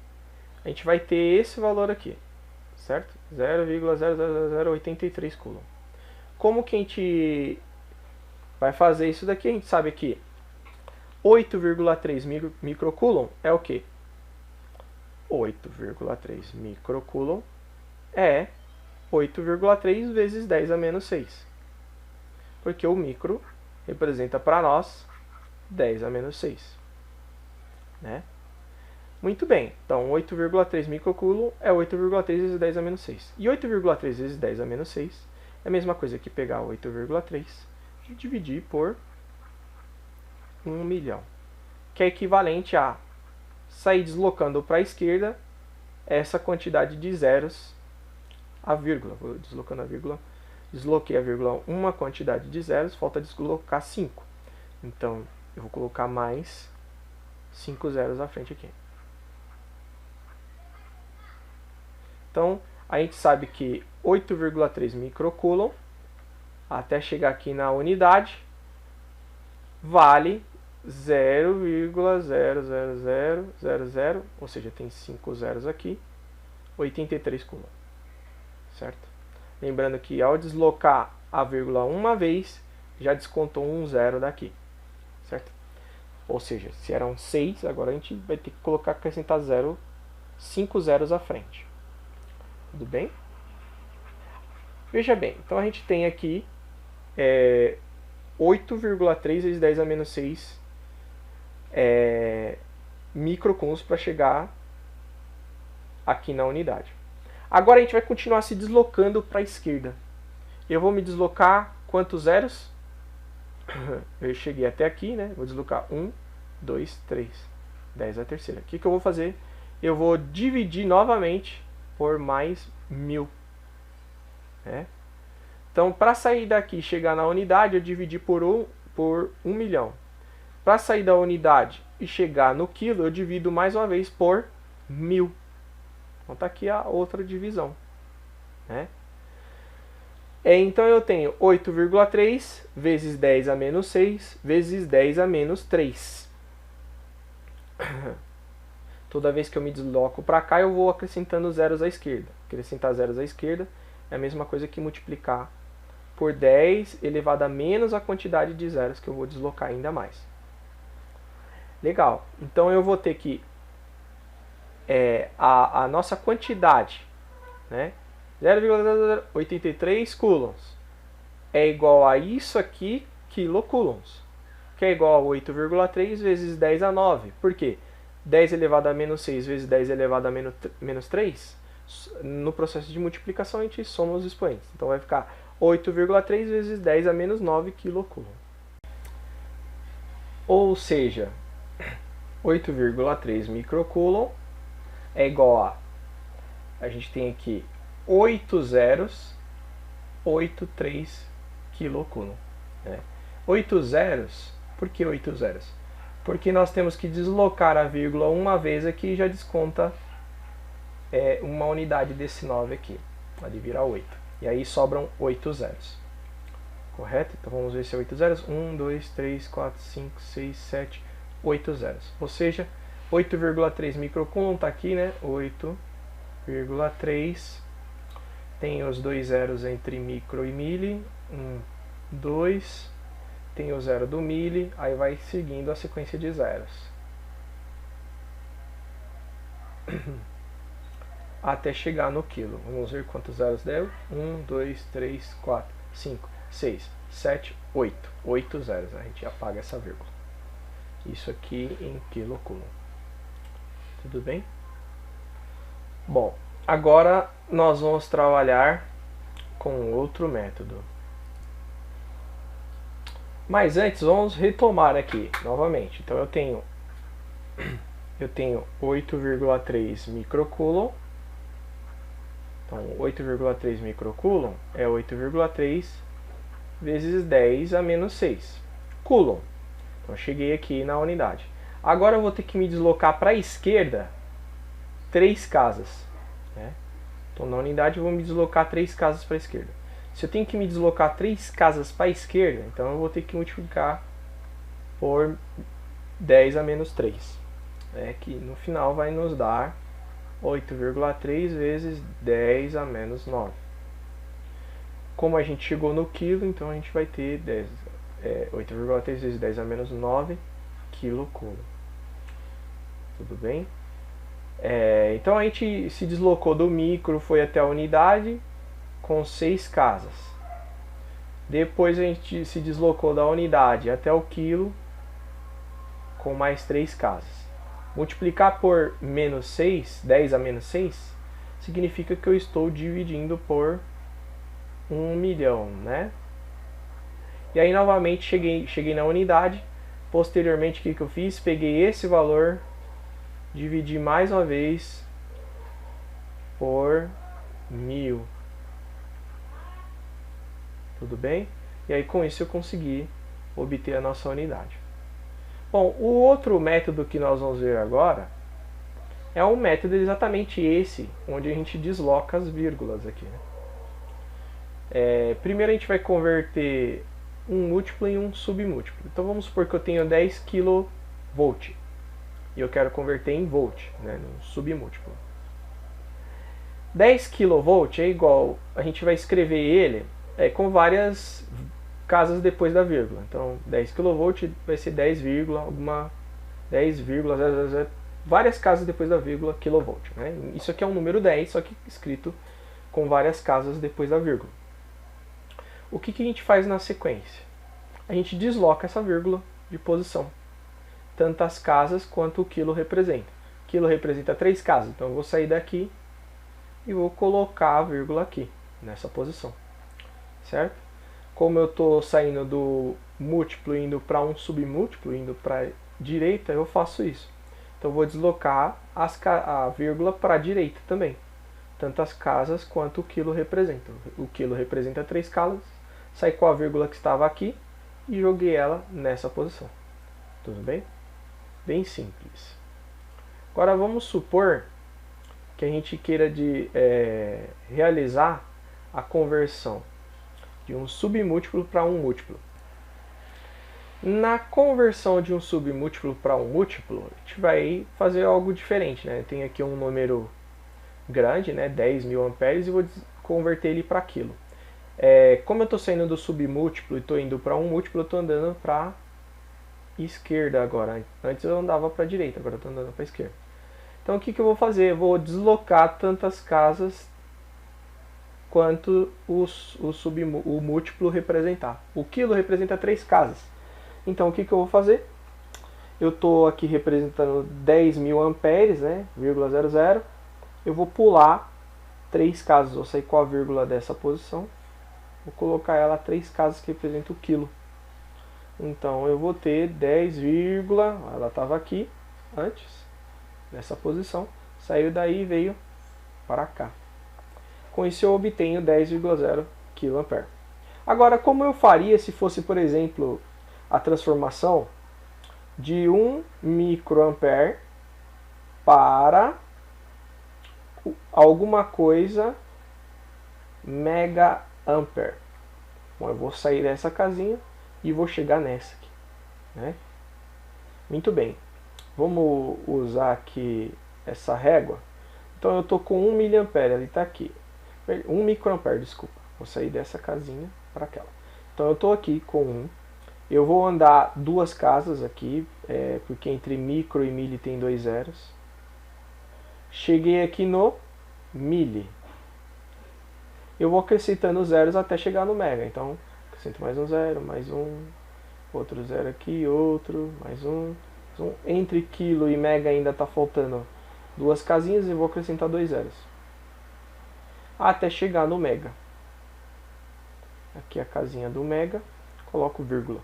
a gente vai ter esse valor aqui, certo? 0,00083 coulomb. Como que a gente vai fazer isso daqui? A gente sabe que 8,3 microcoulomb é o quê? 8,3 microcoulomb é 8,3 vezes 10 a menos 6. Porque o micro representa para nós 10 a menos 6. Né? Muito bem, então 8,3 microcoulomb é 8,3 vezes 10 a menos 6. E 8,3 vezes 10 a menos 6 é a mesma coisa que pegar 8,3 e dividir por 1 milhão. Que é equivalente a sair deslocando para a esquerda essa quantidade de zeros, a vírgula. Vou deslocando a vírgula. Desloquei a vírgula uma quantidade de zeros, falta deslocar 5. Então, eu vou colocar mais 5 zeros à frente aqui. Então, a gente sabe que 8,3 microcoulomb, até chegar aqui na unidade, vale 0,00000, ou seja, tem 5 zeros aqui, 83 coulomb. Certo? Lembrando que ao deslocar a vírgula uma vez, já descontou um zero daqui. Certo? Ou seja, se eram 6, agora a gente vai ter que acrescentar 5 zeros à frente. Tudo bem? Veja bem, então a gente tem aqui 8,3 vezes 10 a menos 6 microcoulombs para chegar aqui na unidade. Agora a gente vai continuar se deslocando para a esquerda. Eu vou me deslocar quantos zeros? Eu cheguei até aqui, né? Vou deslocar 1, 2, 3. 10 é a terceira. O que eu vou fazer? Eu vou dividir novamente por mais 1000. Né? Então, para sair daqui e chegar na unidade, eu dividi por 1 milhão. Para sair da unidade e chegar no quilo, eu divido mais uma vez por 1000. Então está aqui a outra divisão. Né? Então eu tenho 8,3 vezes 10 a menos 6 vezes 10 a menos 3. Toda vez que eu me desloco para cá, eu vou acrescentando zeros à esquerda. Acrescentar zeros à esquerda é a mesma coisa que multiplicar por 10 elevado a menos a quantidade de zeros que eu vou deslocar ainda mais. Legal. Então eu vou ter que a nossa quantidade, né, 0,083 coulombs é igual a isso aqui, quilocoulombs, que é igual a 8,3 vezes 10 a 9. Por quê? 10 elevado a menos 6 vezes 10 elevado a menos 3, no processo de multiplicação a gente soma os expoentes. Então vai ficar 8,3 vezes 10 a menos 9 quilocoulomb. Ou seja, 8,3 microcoulomb é igual a gente tem aqui 8 zeros, 83 quilocoulomb. Né? 8 zeros, por que 8 zeros? Porque nós temos que deslocar a vírgula uma vez aqui e já desconta uma unidade desse 9 aqui. Pode virar 8. E aí sobram 8 zeros. Correto? Então vamos ver se é 8 zeros. 1, 2, 3, 4, 5, 6, 7, 8 zeros. Ou seja, 8,3 microcoulomb está aqui, né? 8,3. Tem os dois zeros entre micro e milli. 1, 2. Tem o zero do milli. Aí vai seguindo a sequência de zeros. Até chegar no quilo. Vamos ver quantos zeros deu. 1, 2, 3, 4, 5, 6, 7, 8. 8 zeros. A gente apaga essa vírgula. Isso aqui em quilocoulomb. Tudo bem? Bom, agora nós vamos trabalhar com outro método. Mas antes, vamos retomar aqui novamente. Então eu tenho 8,3 microcoulomb. Então 8,3 microcoulomb é 8,3 vezes 10 a menos 6 coulomb. Então eu cheguei aqui na unidade. Agora eu vou ter que me deslocar para a esquerda 3 casas, né? Então na unidade eu vou me deslocar 3 casas para a esquerda. Se eu tenho que me deslocar 3 casas para a esquerda, então eu vou ter que multiplicar por 10 a menos 3, que no final vai nos dar 8,3 vezes 10 a menos 9. Como a gente chegou no quilo, então a gente vai ter 8,3 vezes 10 a menos 9 quilocoulombs. Tudo bem? Então a gente se deslocou do micro, foi até a unidade com 6 casas. Depois a gente se deslocou da unidade até o quilo com mais 3 casas. Multiplicar por menos 6, 10 a menos 6, significa que eu estou dividindo por 1 milhão, né? E aí novamente cheguei na unidade. Posteriormente, o que eu fiz? Peguei esse valor, dividi mais uma vez por 1000. Tudo bem? E aí com isso eu consegui obter a nossa unidade. Bom, o outro método que nós vamos ver agora é um método exatamente esse, onde a gente desloca as vírgulas aqui, né? Primeiro a gente vai converter um múltiplo em um submúltiplo. Então vamos supor que eu tenho 10 kV e eu quero converter em volt, né, num submúltiplo. 10 kV é igual, a gente vai escrever ele com várias casas depois da vírgula. Então 10 kV vai ser 10, alguma 10,000, várias casas depois da vírgula kV, né? Isso aqui é um número 10, só que escrito com várias casas depois da vírgula. O que a gente faz na sequência? A gente desloca essa vírgula de posição, tantas casas quanto o quilo representa. O quilo representa 3 casas, então eu vou sair daqui e vou colocar a vírgula aqui, nessa posição, certo? Como eu estou saindo do múltiplo indo para um submúltiplo, indo para a direita, eu faço isso. Então eu vou deslocar a vírgula para a direita também, tantas casas quanto o quilo representa. O quilo representa 3 casas, saí com a vírgula que estava aqui e joguei ela nessa posição. Tudo bem? Bem simples. Agora vamos supor que a gente queira realizar a conversão de um submúltiplo para um múltiplo. Na conversão de um submúltiplo para um múltiplo, a gente vai fazer algo diferente, né? Tem aqui um número grande, né, 10.000 amperes, e vou converter ele para quilo. Como eu estou saindo do submúltiplo e estou indo para um múltiplo, eu estou andando para a esquerda agora. Antes eu andava para a direita, agora eu estou andando para a esquerda. Então o que eu vou fazer? Eu vou deslocar tantas casas quanto o múltiplo representar. O quilo representa 3 casas. Então o que eu vou fazer? Eu estou aqui representando 10.000 amperes, né, 0,00. Eu vou pular 3 casas, vou sair com a vírgula dessa posição, vou colocar ela 3 casas que representam o quilo. Então eu vou ter 10, ela estava aqui antes, nessa posição, saiu daí e veio para cá. Com isso eu obtenho 10,0 kA. Agora, como eu faria se fosse, por exemplo, a transformação de 1 microampere para alguma coisa mega ampere? Bom, eu vou sair dessa casinha e vou chegar nessa aqui, né? Muito bem. Vamos usar aqui essa régua. Então eu estou com 1 miliampere, ele está aqui. 1 microampere, desculpa. Vou sair dessa casinha para aquela. Então eu estou aqui com 1. Eu vou andar 2 casas aqui, porque entre micro e mili tem 2 zeros. Cheguei aqui no mili. Eu vou acrescentando zeros até chegar no mega. Então, acrescento mais um zero, mais um, outro zero aqui, outro, mais um. Entre quilo e mega ainda está faltando 2 casinhas e vou acrescentar 2 zeros. Até chegar no mega. Aqui a casinha do mega, coloco vírgula.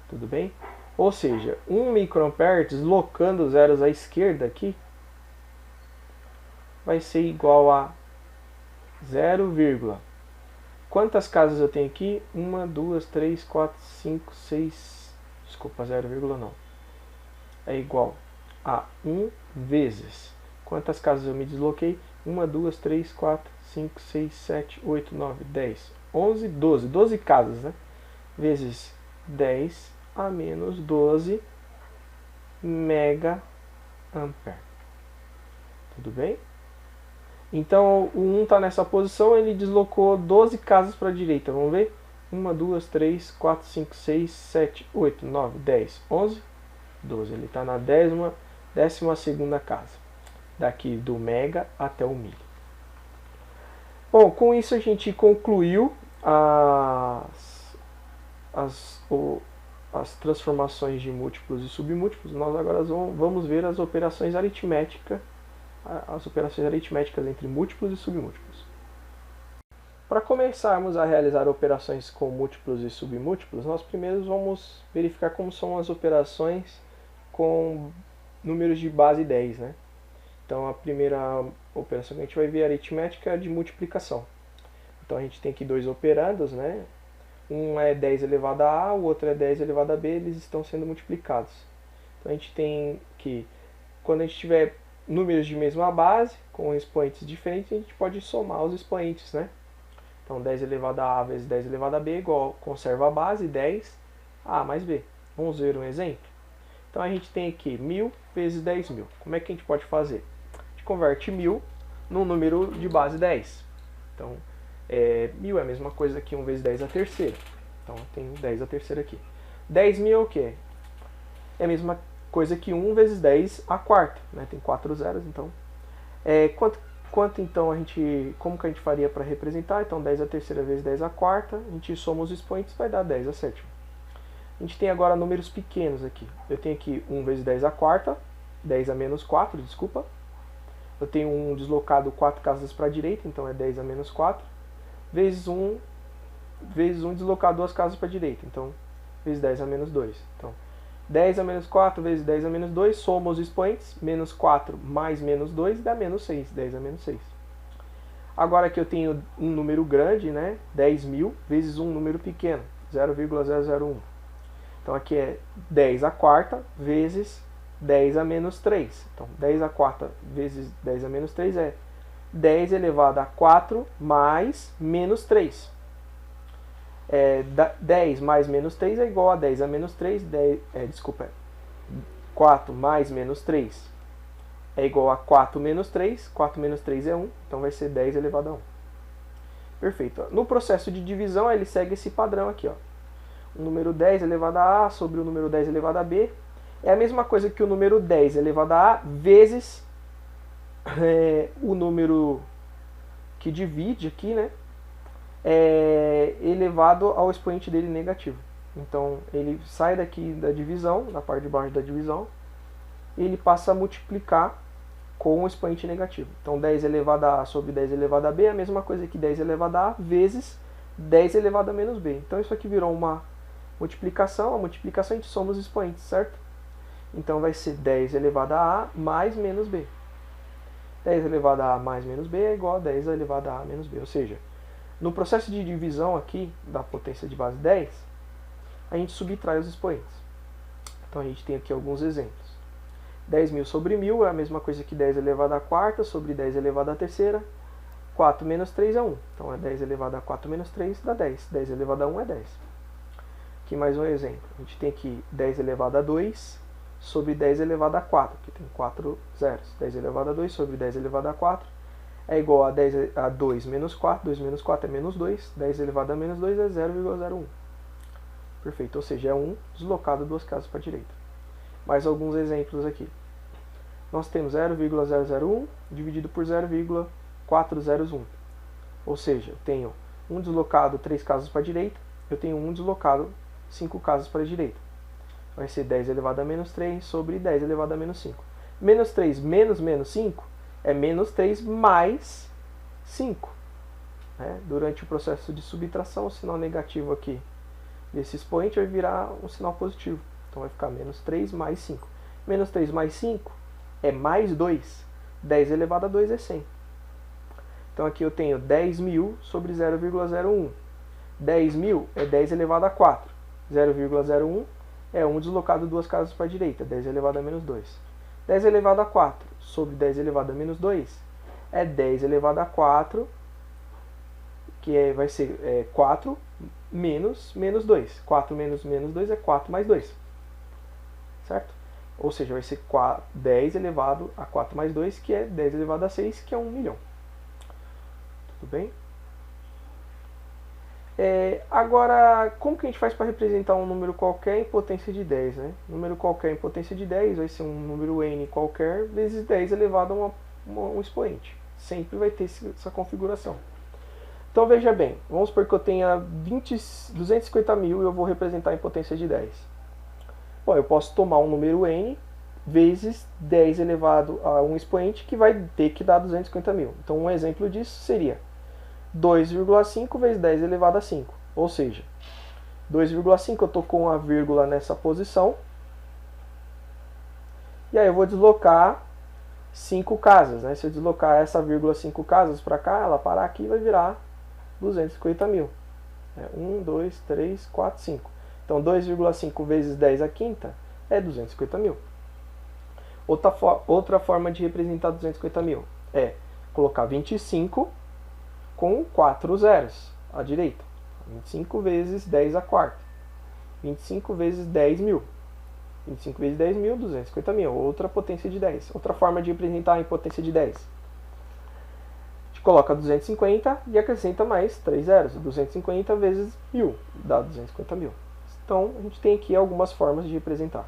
Tudo bem? Ou seja, 1 microampere deslocando zeros à esquerda aqui vai ser igual a 0, quantas casas eu tenho aqui? 1, 2, 3, 4, 5, 6, desculpa, 0, não. É igual a 1 vezes Quantas casas eu me desloquei? 1, 2, 3, 4, 5, 6, 7, 8, 9, 10, 11, 12. 12 casas, né? Vezes 10 a menos 12 mega ampere. Tudo bem? Então o 1 está nessa posição, ele deslocou 12 casas para a direita. Vamos ver? 1, 2, 3, 4, 5, 6, 7, 8, 9, 10, 11, 12. Ele está na 12ª casa. Daqui do mega até o milho. Bom, com isso a gente concluiu as transformações de múltiplos e submúltiplos. Nós agora vamos ver as operações aritméticas entre múltiplos e submúltiplos. Para começarmos a realizar operações com múltiplos e submúltiplos, nós primeiro vamos verificar como são as operações com números de base 10, né? Então a primeira operação que a gente vai ver é a aritmética de multiplicação. Então a gente tem aqui dois operandos, né? Um é 10 elevado a A, o outro é 10 elevado a B, eles estão sendo multiplicados. Então a gente tem que, quando a gente tiver números de mesma base, com expoentes diferentes, a gente pode somar os expoentes, né? Então 10 elevado a A vezes 10 elevado a B igual, conserva a base, 10A mais B. Vamos ver um exemplo? Então a gente tem aqui 1000 vezes 10.000. Como é que a gente pode fazer? A gente converte 1000 num número de base 10. Então 1000 é a mesma coisa que 1 vezes 10 a terceira. Então eu tenho 10 a terceira aqui. 10.000 é o quê? É a mesma coisa que 1 vezes 10 a quarta, né? Tem 4 zeros, então. Quanto então como que a gente faria para representar? Então 10 a terceira vezes 10 a quarta, a gente soma os expoentes, vai dar 10 a sétima. A gente tem agora números pequenos aqui. Eu tenho aqui 1 vezes 10 a quarta, 10 a menos 4, desculpa. Eu tenho um deslocado 4 casas para a direita, então é 10 a menos 4. Vezes 1 deslocado 2 casas para a direita, então vezes 10 a menos 2. Então 10 a menos 4 vezes 10 a menos 2, soma os expoentes, menos 4 mais menos 2 dá menos 6, 10 a menos 6. Agora que eu tenho um número grande, né, 10.000 vezes um número pequeno, 0,001. Então aqui é 10 a quarta vezes 10 a menos 3. Então 10 a quarta vezes 10 a menos 3 é 10 elevado a 4 mais menos 3. 10 mais menos 3 é igual a 10 a menos 3. 4 mais menos 3 é igual a 4 menos 3. 4 menos 3 é 1, então vai ser 10 elevado a 1. Perfeito. No processo de divisão, ele segue esse padrão aqui, ó. O número 10 elevado a A sobre o número 10 elevado a B é a mesma coisa que o número 10 elevado a A vezes o número que divide aqui, né, elevado ao expoente dele negativo. Então ele sai daqui da divisão, na parte de baixo da divisão, e ele passa a multiplicar com o expoente negativo. Então 10 elevado a A sobre 10 elevado a B é a mesma coisa que 10 elevado a A vezes 10 elevado a menos B. Então isso aqui virou uma multiplicação. A multiplicação a gente soma os expoentes, certo? Então vai ser 10 elevado a A mais menos B. 10 elevado a A mais menos B é igual a 10 elevado a A menos B. Ou seja, no processo de divisão aqui da potência de base 10, a gente subtrai os expoentes. Então a gente tem aqui alguns exemplos. 10.000 sobre 1.000 é a mesma coisa que 10 elevado a quarta sobre 10 elevado a terceira. 4 menos 3 é 1. Então é 10 elevado a 4 menos 3 dá 10. 10 elevado a 1 é 10. Aqui mais um exemplo. A gente tem aqui 10 elevado a 2 sobre 10 elevado a 4. Aqui tem 4 zeros. 10 elevado a 2 sobre 10 elevado a 4 é igual a 10 a 2 menos 4. 2 menos 4 é menos 2. 10 elevado a menos 2 é 0,01. Perfeito. Ou seja, é 1 deslocado 2 casas para a direita. Mais alguns exemplos aqui. Nós temos 0,001 dividido por 0,401. Ou seja, eu tenho 1 deslocado 3 casas para a direita, eu tenho 1 deslocado 5 casas para a direita. Vai ser 10 elevado a menos 3 sobre 10 elevado a menos 5. Menos 3 menos menos 5 é menos 3 mais 5. Durante o processo de subtração, o sinal negativo aqui desse expoente vai virar um sinal positivo. Então vai ficar menos 3 mais 5. Menos 3 mais 5 é mais 2. 10 elevado a 2 é 100. Então aqui eu tenho 10.000 sobre 0,01. 10.000 é 10 elevado a 4. 0,01 é 1 deslocado 2 casas para a direita. 10 elevado a menos 2. 10 elevado a 4 sobre 10 elevado a menos 2 é 10 elevado a 4, que vai ser 4 menos 2. 4 menos 2 é 4 mais 2. Certo? Ou seja, vai ser 10 elevado a 4 mais 2, que é 10 elevado a 6, que é 1 milhão. Tudo bem? Agora, como que a gente faz para representar um número qualquer em potência de 10? Né? Número qualquer em potência de 10 vai ser um número n qualquer vezes 10 elevado a um expoente. Sempre vai ter essa configuração. Então veja bem, vamos supor que eu tenha 250 mil e eu vou representar em potência de 10. Bom, eu posso tomar um número n vezes 10 elevado a um expoente, que vai ter que dar 250 mil. Então um exemplo disso seria 2,5 vezes 10 elevado a 5. Ou seja, 2,5 eu estou com a vírgula nessa posição. E aí eu vou deslocar 5 casas. Né? Se eu deslocar essa vírgula 5 casas para cá, ela parar aqui vai virar 250 mil. 1, 2, 3, 4, 5. Então 2,5 vezes 10 a quinta é 250 mil. Outra forma de representar 250 mil é colocar 25 com 4 zeros à direita. 25 vezes 10 a quarta. 25 vezes 10 mil. 25 vezes 10 mil, 250 mil. Outra potência de 10. Outra forma de representar em potência de 10. A gente coloca 250 e acrescenta mais 3 zeros. 250 vezes 1000 dá 250 mil. Então, a gente tem aqui algumas formas de representar.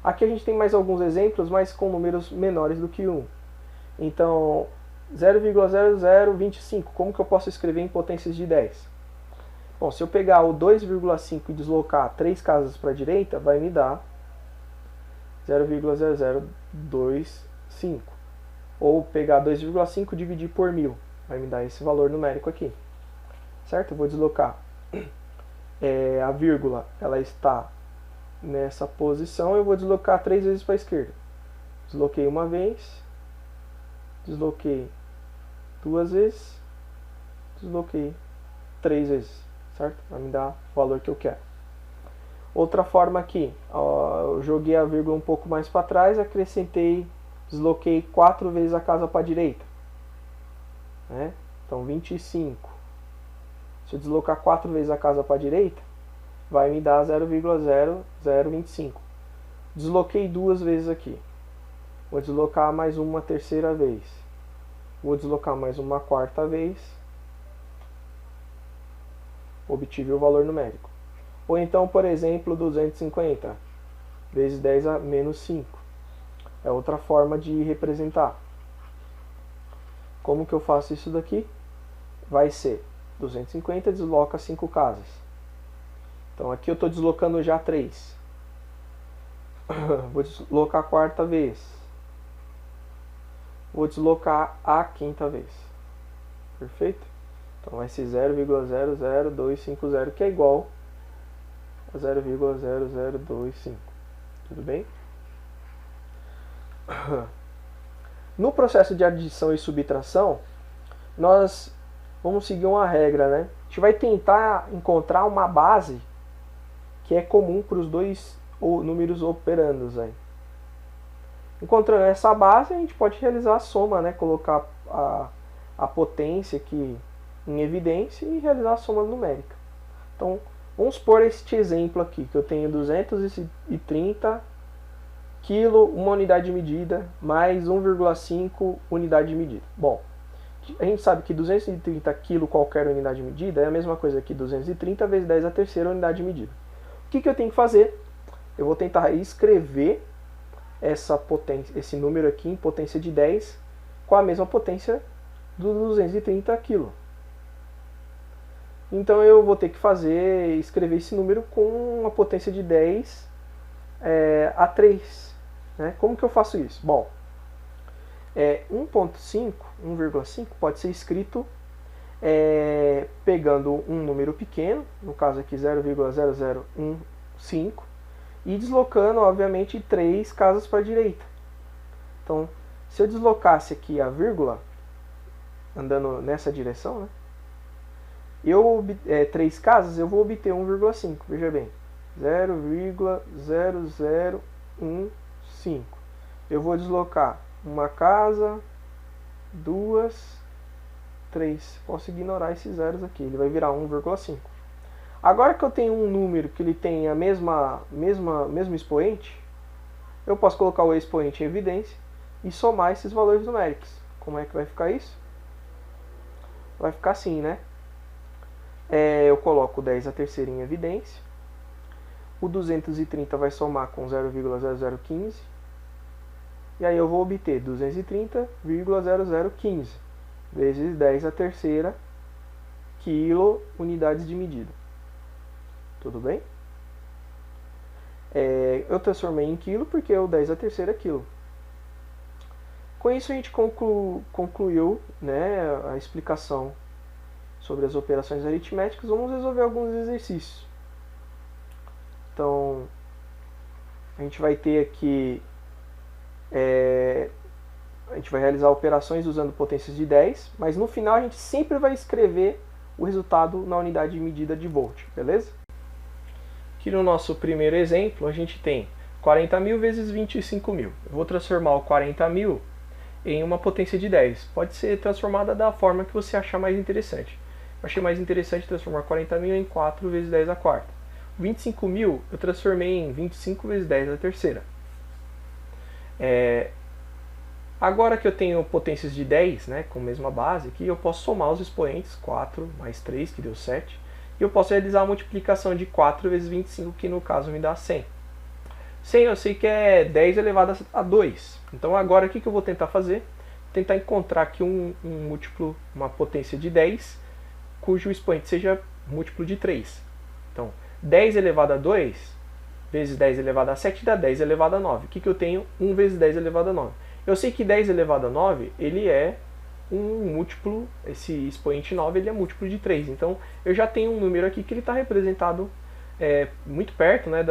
Aqui a gente tem mais alguns exemplos, mas com números menores do que 1. Então, 0,0025, como que eu posso escrever em potências de 10? Bom, se eu pegar o 2,5 e deslocar 3 casas para a direita, vai me dar 0,0025. Ou pegar 2,5 e dividir por 1000, vai me dar esse valor numérico aqui. Certo? Eu vou deslocar. A vírgula, ela está nessa posição, eu vou deslocar 3 vezes para a esquerda. Desloquei uma vez, desloquei 2 vezes, desloquei 3 vezes, certo? Vai me dar o valor que eu quero. Outra forma aqui, eu joguei a vírgula um pouco mais para trás, acrescentei, desloquei 4 vezes a casa para a direita. Né? Então 25. Se eu deslocar 4 vezes a casa para a direita, vai me dar 0,0025. Desloquei 2 vezes aqui. Vou deslocar mais uma terceira vez. Vou deslocar mais uma quarta vez. Obtive o valor numérico. Ou então, por exemplo, 250 vezes 10 a menos 5. É outra forma de representar. Como que eu faço isso daqui? Vai ser 250 desloca 5 casas. Então aqui eu estou deslocando já 3. Vou deslocar a quarta vez. Vou deslocar a quinta vez. Perfeito? Então vai ser 0,00250, que é igual a 0,0025. Tudo bem? No processo de adição e subtração, nós vamos seguir uma regra, né? A gente vai tentar encontrar uma base que é comum para os dois números operandos aí. Encontrando essa base, a gente pode realizar a soma, né? Colocar a potência aqui em evidência e realizar a soma numérica. Então, vamos por este exemplo aqui, que eu tenho 230 kg, uma unidade de medida, mais 1,5 unidade de medida. Bom, a gente sabe que 230 kg qualquer unidade de medida é a mesma coisa que 230 vezes 10 a terceira unidade de medida. O que eu tenho que fazer? Eu vou tentar escrever esse número aqui em potência de 10 com a mesma potência do 230 kg. Então eu vou ter que escrever esse número com uma potência de 10 a 3. Né? Como que eu faço isso? Bom, 1,5 pode ser escrito pegando um número pequeno, no caso aqui 0,0015, e deslocando, obviamente, 3 casas para a direita. Então, se eu deslocasse aqui a vírgula, andando nessa direção, né, 3 casas, eu vou obter 1,5, veja bem, 0,0015. eu vou deslocar uma casa, 2, 3. Posso ignorar esses zeros aqui, ele vai virar 1,5. Agora que eu tenho um número que ele tem a mesmo expoente, eu posso colocar o expoente em evidência e somar esses valores numéricos. Como é que vai ficar isso? Vai ficar assim, né? Eu coloco 10 a terceira em evidência. O 230 vai somar com 0,0015. E aí eu vou obter 230,0015 vezes 10 a terceira quilo unidades de medida. Tudo bem? Eu transformei em quilo porque o 10 a terceira é quilo. Com isso a gente concluiu, né, a explicação sobre as operações aritméticas. Vamos resolver alguns exercícios. Então, a gente vai ter aqui, a gente vai realizar operações usando potências de 10, mas no final a gente sempre vai escrever o resultado na unidade de medida de volt, beleza? Aqui no nosso primeiro exemplo, a gente tem 40.000 vezes 25.000. Eu vou transformar o 40.000 em uma potência de 10. Pode ser transformada da forma que você achar mais interessante. Eu achei mais interessante transformar 40.000 em 4 vezes 10 a quarta. 25.000 eu transformei em 25 vezes 10 a terceira. Agora que eu tenho potências de 10, né, com a mesma base aqui, eu posso somar os expoentes, 4 mais 3, que deu 7. E eu posso realizar a multiplicação de 4 vezes 25, que no caso me dá 100. 100 eu sei que é 10 elevado a 2. Então agora o que eu vou tentar fazer? Tentar encontrar aqui um múltiplo, uma potência de 10, cujo expoente seja múltiplo de 3. Então 10 elevado a 2 vezes 10 elevado a 7 dá 10 elevado a 9. O que eu tenho? 1 vezes 10 elevado a 9. Eu sei que 10 elevado a 9 ele é um múltiplo, esse expoente 9 ele é múltiplo de 3. Então eu já tenho um número aqui que ele está representado muito perto, né,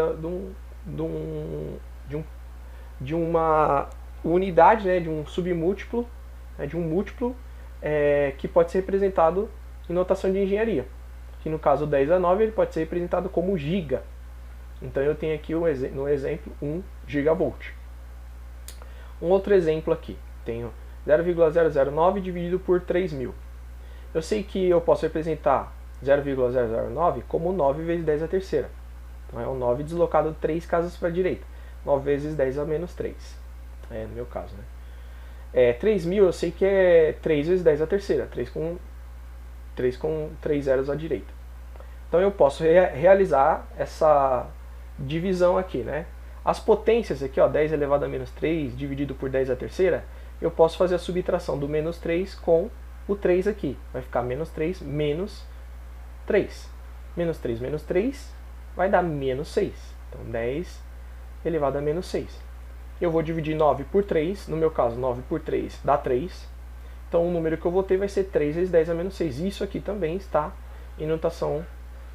de uma unidade, né, de um submúltiplo, né, de um múltiplo que pode ser representado em notação de engenharia. Que no caso 10 a 9 ele pode ser representado como giga. Então eu tenho aqui no exemplo 1 gigavolt. Um outro exemplo aqui, tenho 0,009 dividido por 3.000. Eu sei que eu posso representar 0,009 como 9 vezes 10 a terceira. Então é um 9 deslocado 3 casas para a direita. 9 vezes 10 a menos 3. No meu caso, né? 3.000 eu sei que é 3 vezes 10 a terceira. 3 com 3 zeros à direita. Então eu posso realizar essa divisão aqui, né? As potências aqui, ó, 10 elevado a menos 3 dividido por 10 a terceira, eu posso fazer a subtração do menos 3 com o 3 aqui. Vai ficar menos 3 menos 3. Menos 3 menos 3 vai dar menos 6. Então 10 elevado a menos 6. Eu vou dividir 9 por 3. No meu caso, 9 por 3 dá 3. Então o número que eu vou ter vai ser 3 vezes 10 a menos 6. Isso aqui também está em notação,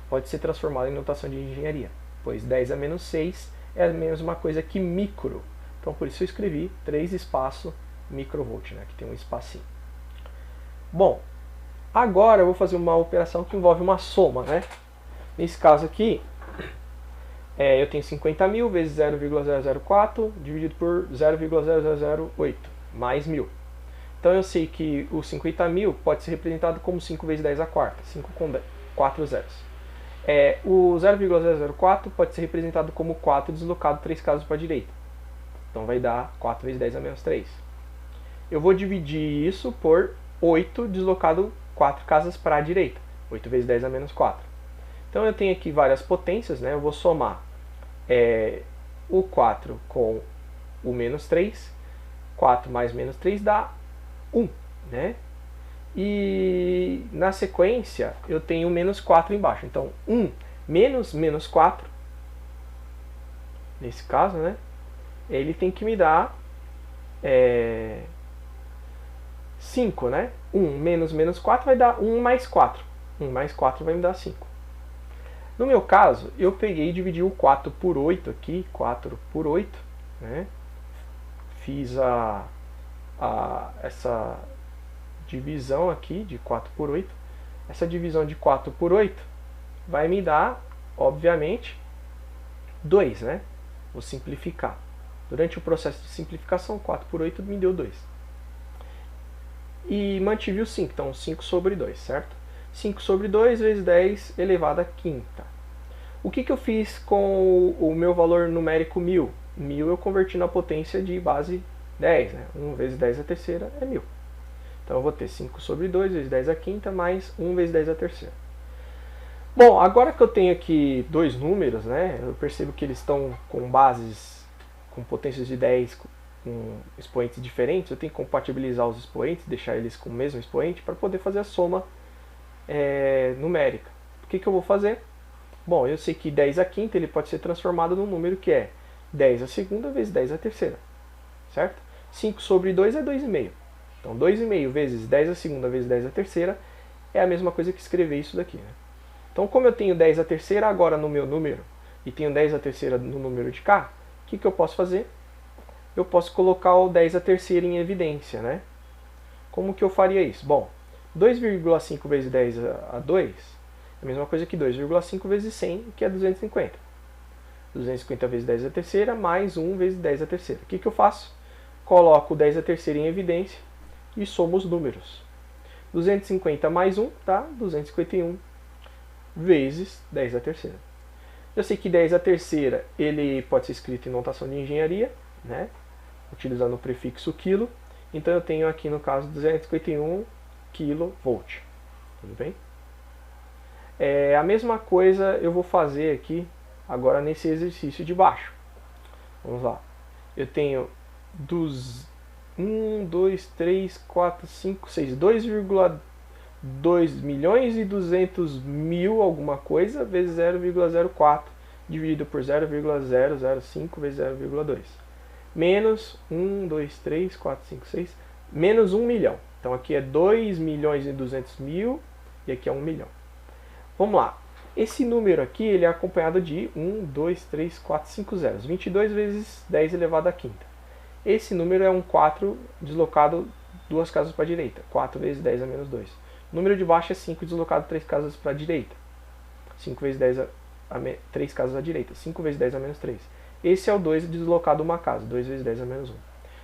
pode ser transformado em notação de engenharia. Pois 10 a menos 6 é a mesma coisa que micro. Então por isso eu escrevi 3 espaço microvolt, né, que tem um espacinho. Bom, agora eu vou fazer uma operação que envolve uma soma, né? Nesse caso aqui, eu tenho 50.000 vezes 0,004 dividido por 0,0008 mais 1.000. Então eu sei que o 50.000 pode ser representado como 5 vezes 10 a quarta, 5 com 4 zeros. O 0,004 pode ser representado como 4 deslocado 3 casas para a direita. Então vai dar 4 vezes 10 a menos 3. Eu vou dividir isso por 8 deslocado 4 casas para a direita. 8 vezes 10 a menos 4. Então eu tenho aqui várias potências, né? Eu vou somar o 4 com o menos 3. 4 mais menos 3 dá 1, né? E na sequência eu tenho menos 4 embaixo. Então 1 menos menos 4, nesse caso, né? Ele tem que me dar 5, né? 1 menos menos 4 vai dar 1 mais 4. 1 mais 4 vai me dar 5. No meu caso, eu peguei e dividi o 4 por 8 aqui, 4 por 8, né? Fiz essa divisão aqui de 4 por 8. Essa divisão de 4 por 8 vai me dar, obviamente, 2, né? Vou simplificar. Durante o processo de simplificação, 4 por 8 me deu 2. E mantive o 5, então 5 sobre 2, certo? 5 sobre 2 vezes 10 elevado à quinta. O que eu fiz com o meu valor numérico 1000? 1000 eu converti na potência de base 10, né? 1 vezes 10 à terceira é 1000. Então eu vou ter 5 sobre 2 vezes 10 à quinta mais 1 vezes 10 à terceira. Bom, agora que eu tenho aqui dois números, né? Eu percebo que eles estão com bases, com potências de 10, com expoentes diferentes. Eu tenho que compatibilizar os expoentes, deixar eles com o mesmo expoente para poder fazer a soma numérica. O que eu vou fazer? Bom, eu sei que 10 à quinta ele pode ser transformado num número que é 10 à segunda vezes 10 à terceira, certo? 5 sobre 2 é 2,5. Então 2,5 vezes 10 à segunda vezes 10 à terceira é a mesma coisa que escrever isso daqui, né? Então como eu tenho 10 à terceira agora no meu número e tenho 10 à terceira no número de cá, o que eu posso fazer? Eu posso colocar o 10 à terceira em evidência, né? Como que eu faria isso? Bom, 2,5 vezes 10 a 2 é a mesma coisa que 2,5 vezes 100, que é 250. 250 vezes 10 à terceira, mais 1 vezes 10 à terceira. O que eu faço? Coloco o 10 à terceira em evidência e somo os números. 250 mais 1 dá 251 vezes 10 à terceira. Eu sei que 10 à terceira ele pode ser escrito em notação de engenharia, né? Utilizando o prefixo quilo. Então eu tenho aqui no caso 251 kV. Tudo bem? A mesma coisa eu vou fazer aqui agora nesse exercício de baixo. Vamos lá. Eu tenho 1, 2, 3, 4, 5, 6, 2,2 milhões e 200 mil alguma coisa vezes 0,04 dividido por 0,005 vezes 0,2. Menos 1, 2, 3, 4, 5, 6, menos 1 milhão. Então aqui é 2 milhões e 200 mil e aqui é 1 milhão. Vamos lá. Esse número aqui ele é acompanhado de 1, 2, 3, 4, 5 zeros. 22 vezes 10 elevado à quinta. Esse número é um 4 deslocado 2 casas para a direita. 4 vezes 10 a menos 2. O número de baixo é 5 deslocado 3 casas para a direita. 5 vezes 10 a 3 casas à direita. 5 vezes 10 a menos 3. Esse é o 2 deslocado uma casa. 2 vezes 10 a menos 1.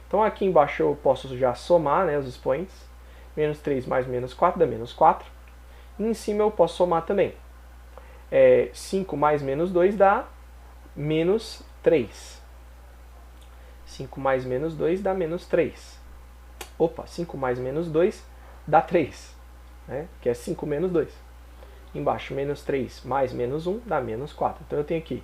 Então aqui embaixo eu posso já somar, né, os expoentes. Menos 3 mais menos 4 dá menos 4. E em cima eu posso somar também. 5 mais menos 2 dá menos 3. 5 mais menos 2 dá menos 3. Opa, 5 mais menos 2 dá 3. Né? Que é 5 menos 2. Embaixo, menos 3 mais menos 1 dá menos 4. Então eu tenho aqui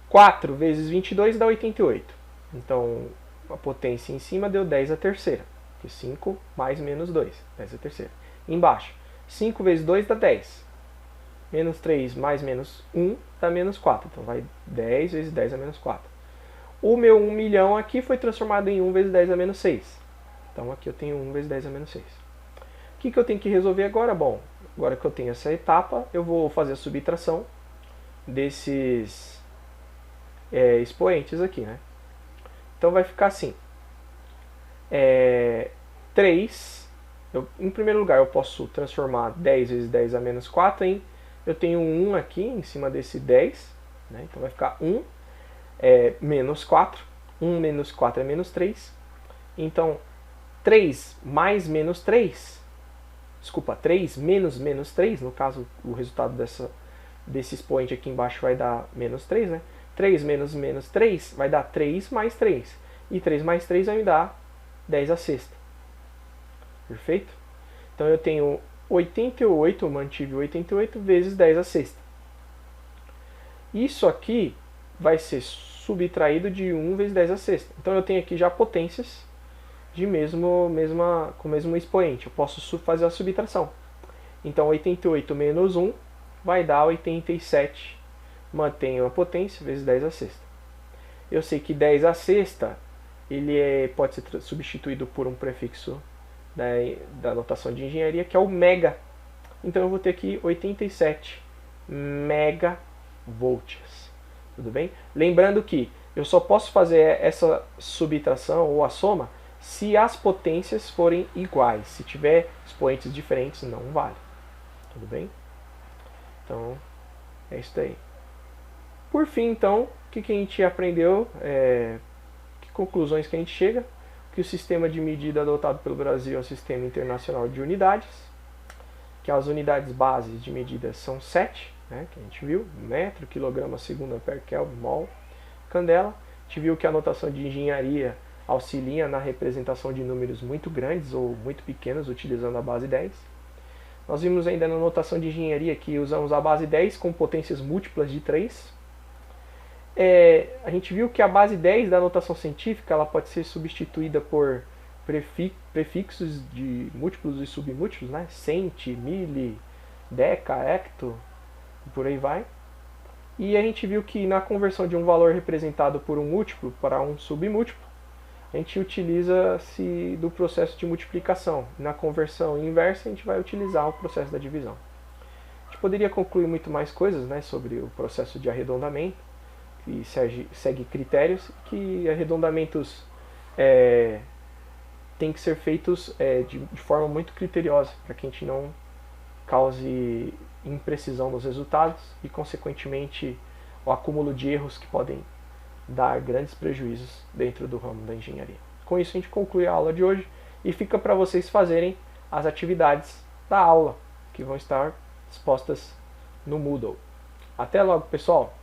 4 vezes 22 dá 88. Então a potência em cima deu 10 à terceira. Que 5 mais menos 2, 10 à terceira. Embaixo, 5 vezes 2 dá 10. Menos 3 mais menos 1 dá menos 4. Então vai 10 vezes 10 a menos 4. O meu 1 milhão aqui foi transformado em 1 vezes 10 a menos 6. Então aqui eu tenho 1 vezes 10 a menos 6. O que eu tenho que resolver agora? Bom, agora que eu tenho essa etapa, eu vou fazer a subtração desses expoentes aqui, né? Então vai ficar assim. 3, em primeiro lugar eu posso transformar 10 vezes 10 a menos 4 em... Eu tenho 1 aqui em cima desse 10, né? Então vai ficar 1 menos 4. 1 menos 4 é menos 3. Então 3 mais menos 3, desculpa, 3 menos menos 3, no caso o resultado desse expoente aqui embaixo vai dar menos 3, né? 3 menos menos 3 vai dar 3 mais 3. E 3 mais 3 vai me dar 10 à sexta. Perfeito? Então eu tenho 88, eu mantive 88 vezes 10 à sexta. Isso aqui vai ser subtraído de 1 vezes 10 à sexta. Então eu tenho aqui já potências de com o mesmo expoente. Eu posso fazer a subtração. Então 88 menos 1 vai dar 87. Mantenho a potência vezes 10 à sexta. Eu sei que 10 à sexta ele pode ser substituído por um prefixo da notação de engenharia, que é o mega. Então eu vou ter aqui 87 megavolts. Tudo bem? Lembrando que eu só posso fazer essa subtração ou a soma se as potências forem iguais. Se tiver expoentes diferentes, não vale. Tudo bem? Então, é isso aí. Por fim, então, o que a gente aprendeu conclusões que a gente chega, que o sistema de medida adotado pelo Brasil é o Sistema Internacional de Unidades, que as unidades bases de medida são 7, né, que a gente viu, metro, quilograma, segunda, ampere, kelvin, mol, candela. A gente viu que a notação de engenharia auxilia na representação de números muito grandes ou muito pequenos, utilizando a base 10. Nós vimos ainda na notação de engenharia que usamos a base 10 com potências múltiplas de 3. A gente viu que a base 10 da notação científica ela pode ser substituída por prefixos de múltiplos e submúltiplos, né? Cent, mili, deca, hecto, e por aí vai. E a gente viu que na conversão de um valor representado por um múltiplo para um submúltiplo, a gente utiliza-se do processo de multiplicação. Na conversão inversa, a gente vai utilizar o processo da divisão. A gente poderia concluir muito mais coisas, né, sobre o processo de arredondamento, que segue critérios, que arredondamentos têm que ser feitos de forma muito criteriosa, para que a gente não cause imprecisão nos resultados e, consequentemente, o acúmulo de erros que podem dar grandes prejuízos dentro do ramo da engenharia. Com isso a gente conclui a aula de hoje e fica para vocês fazerem as atividades da aula, que vão estar expostas no Moodle. Até logo, pessoal!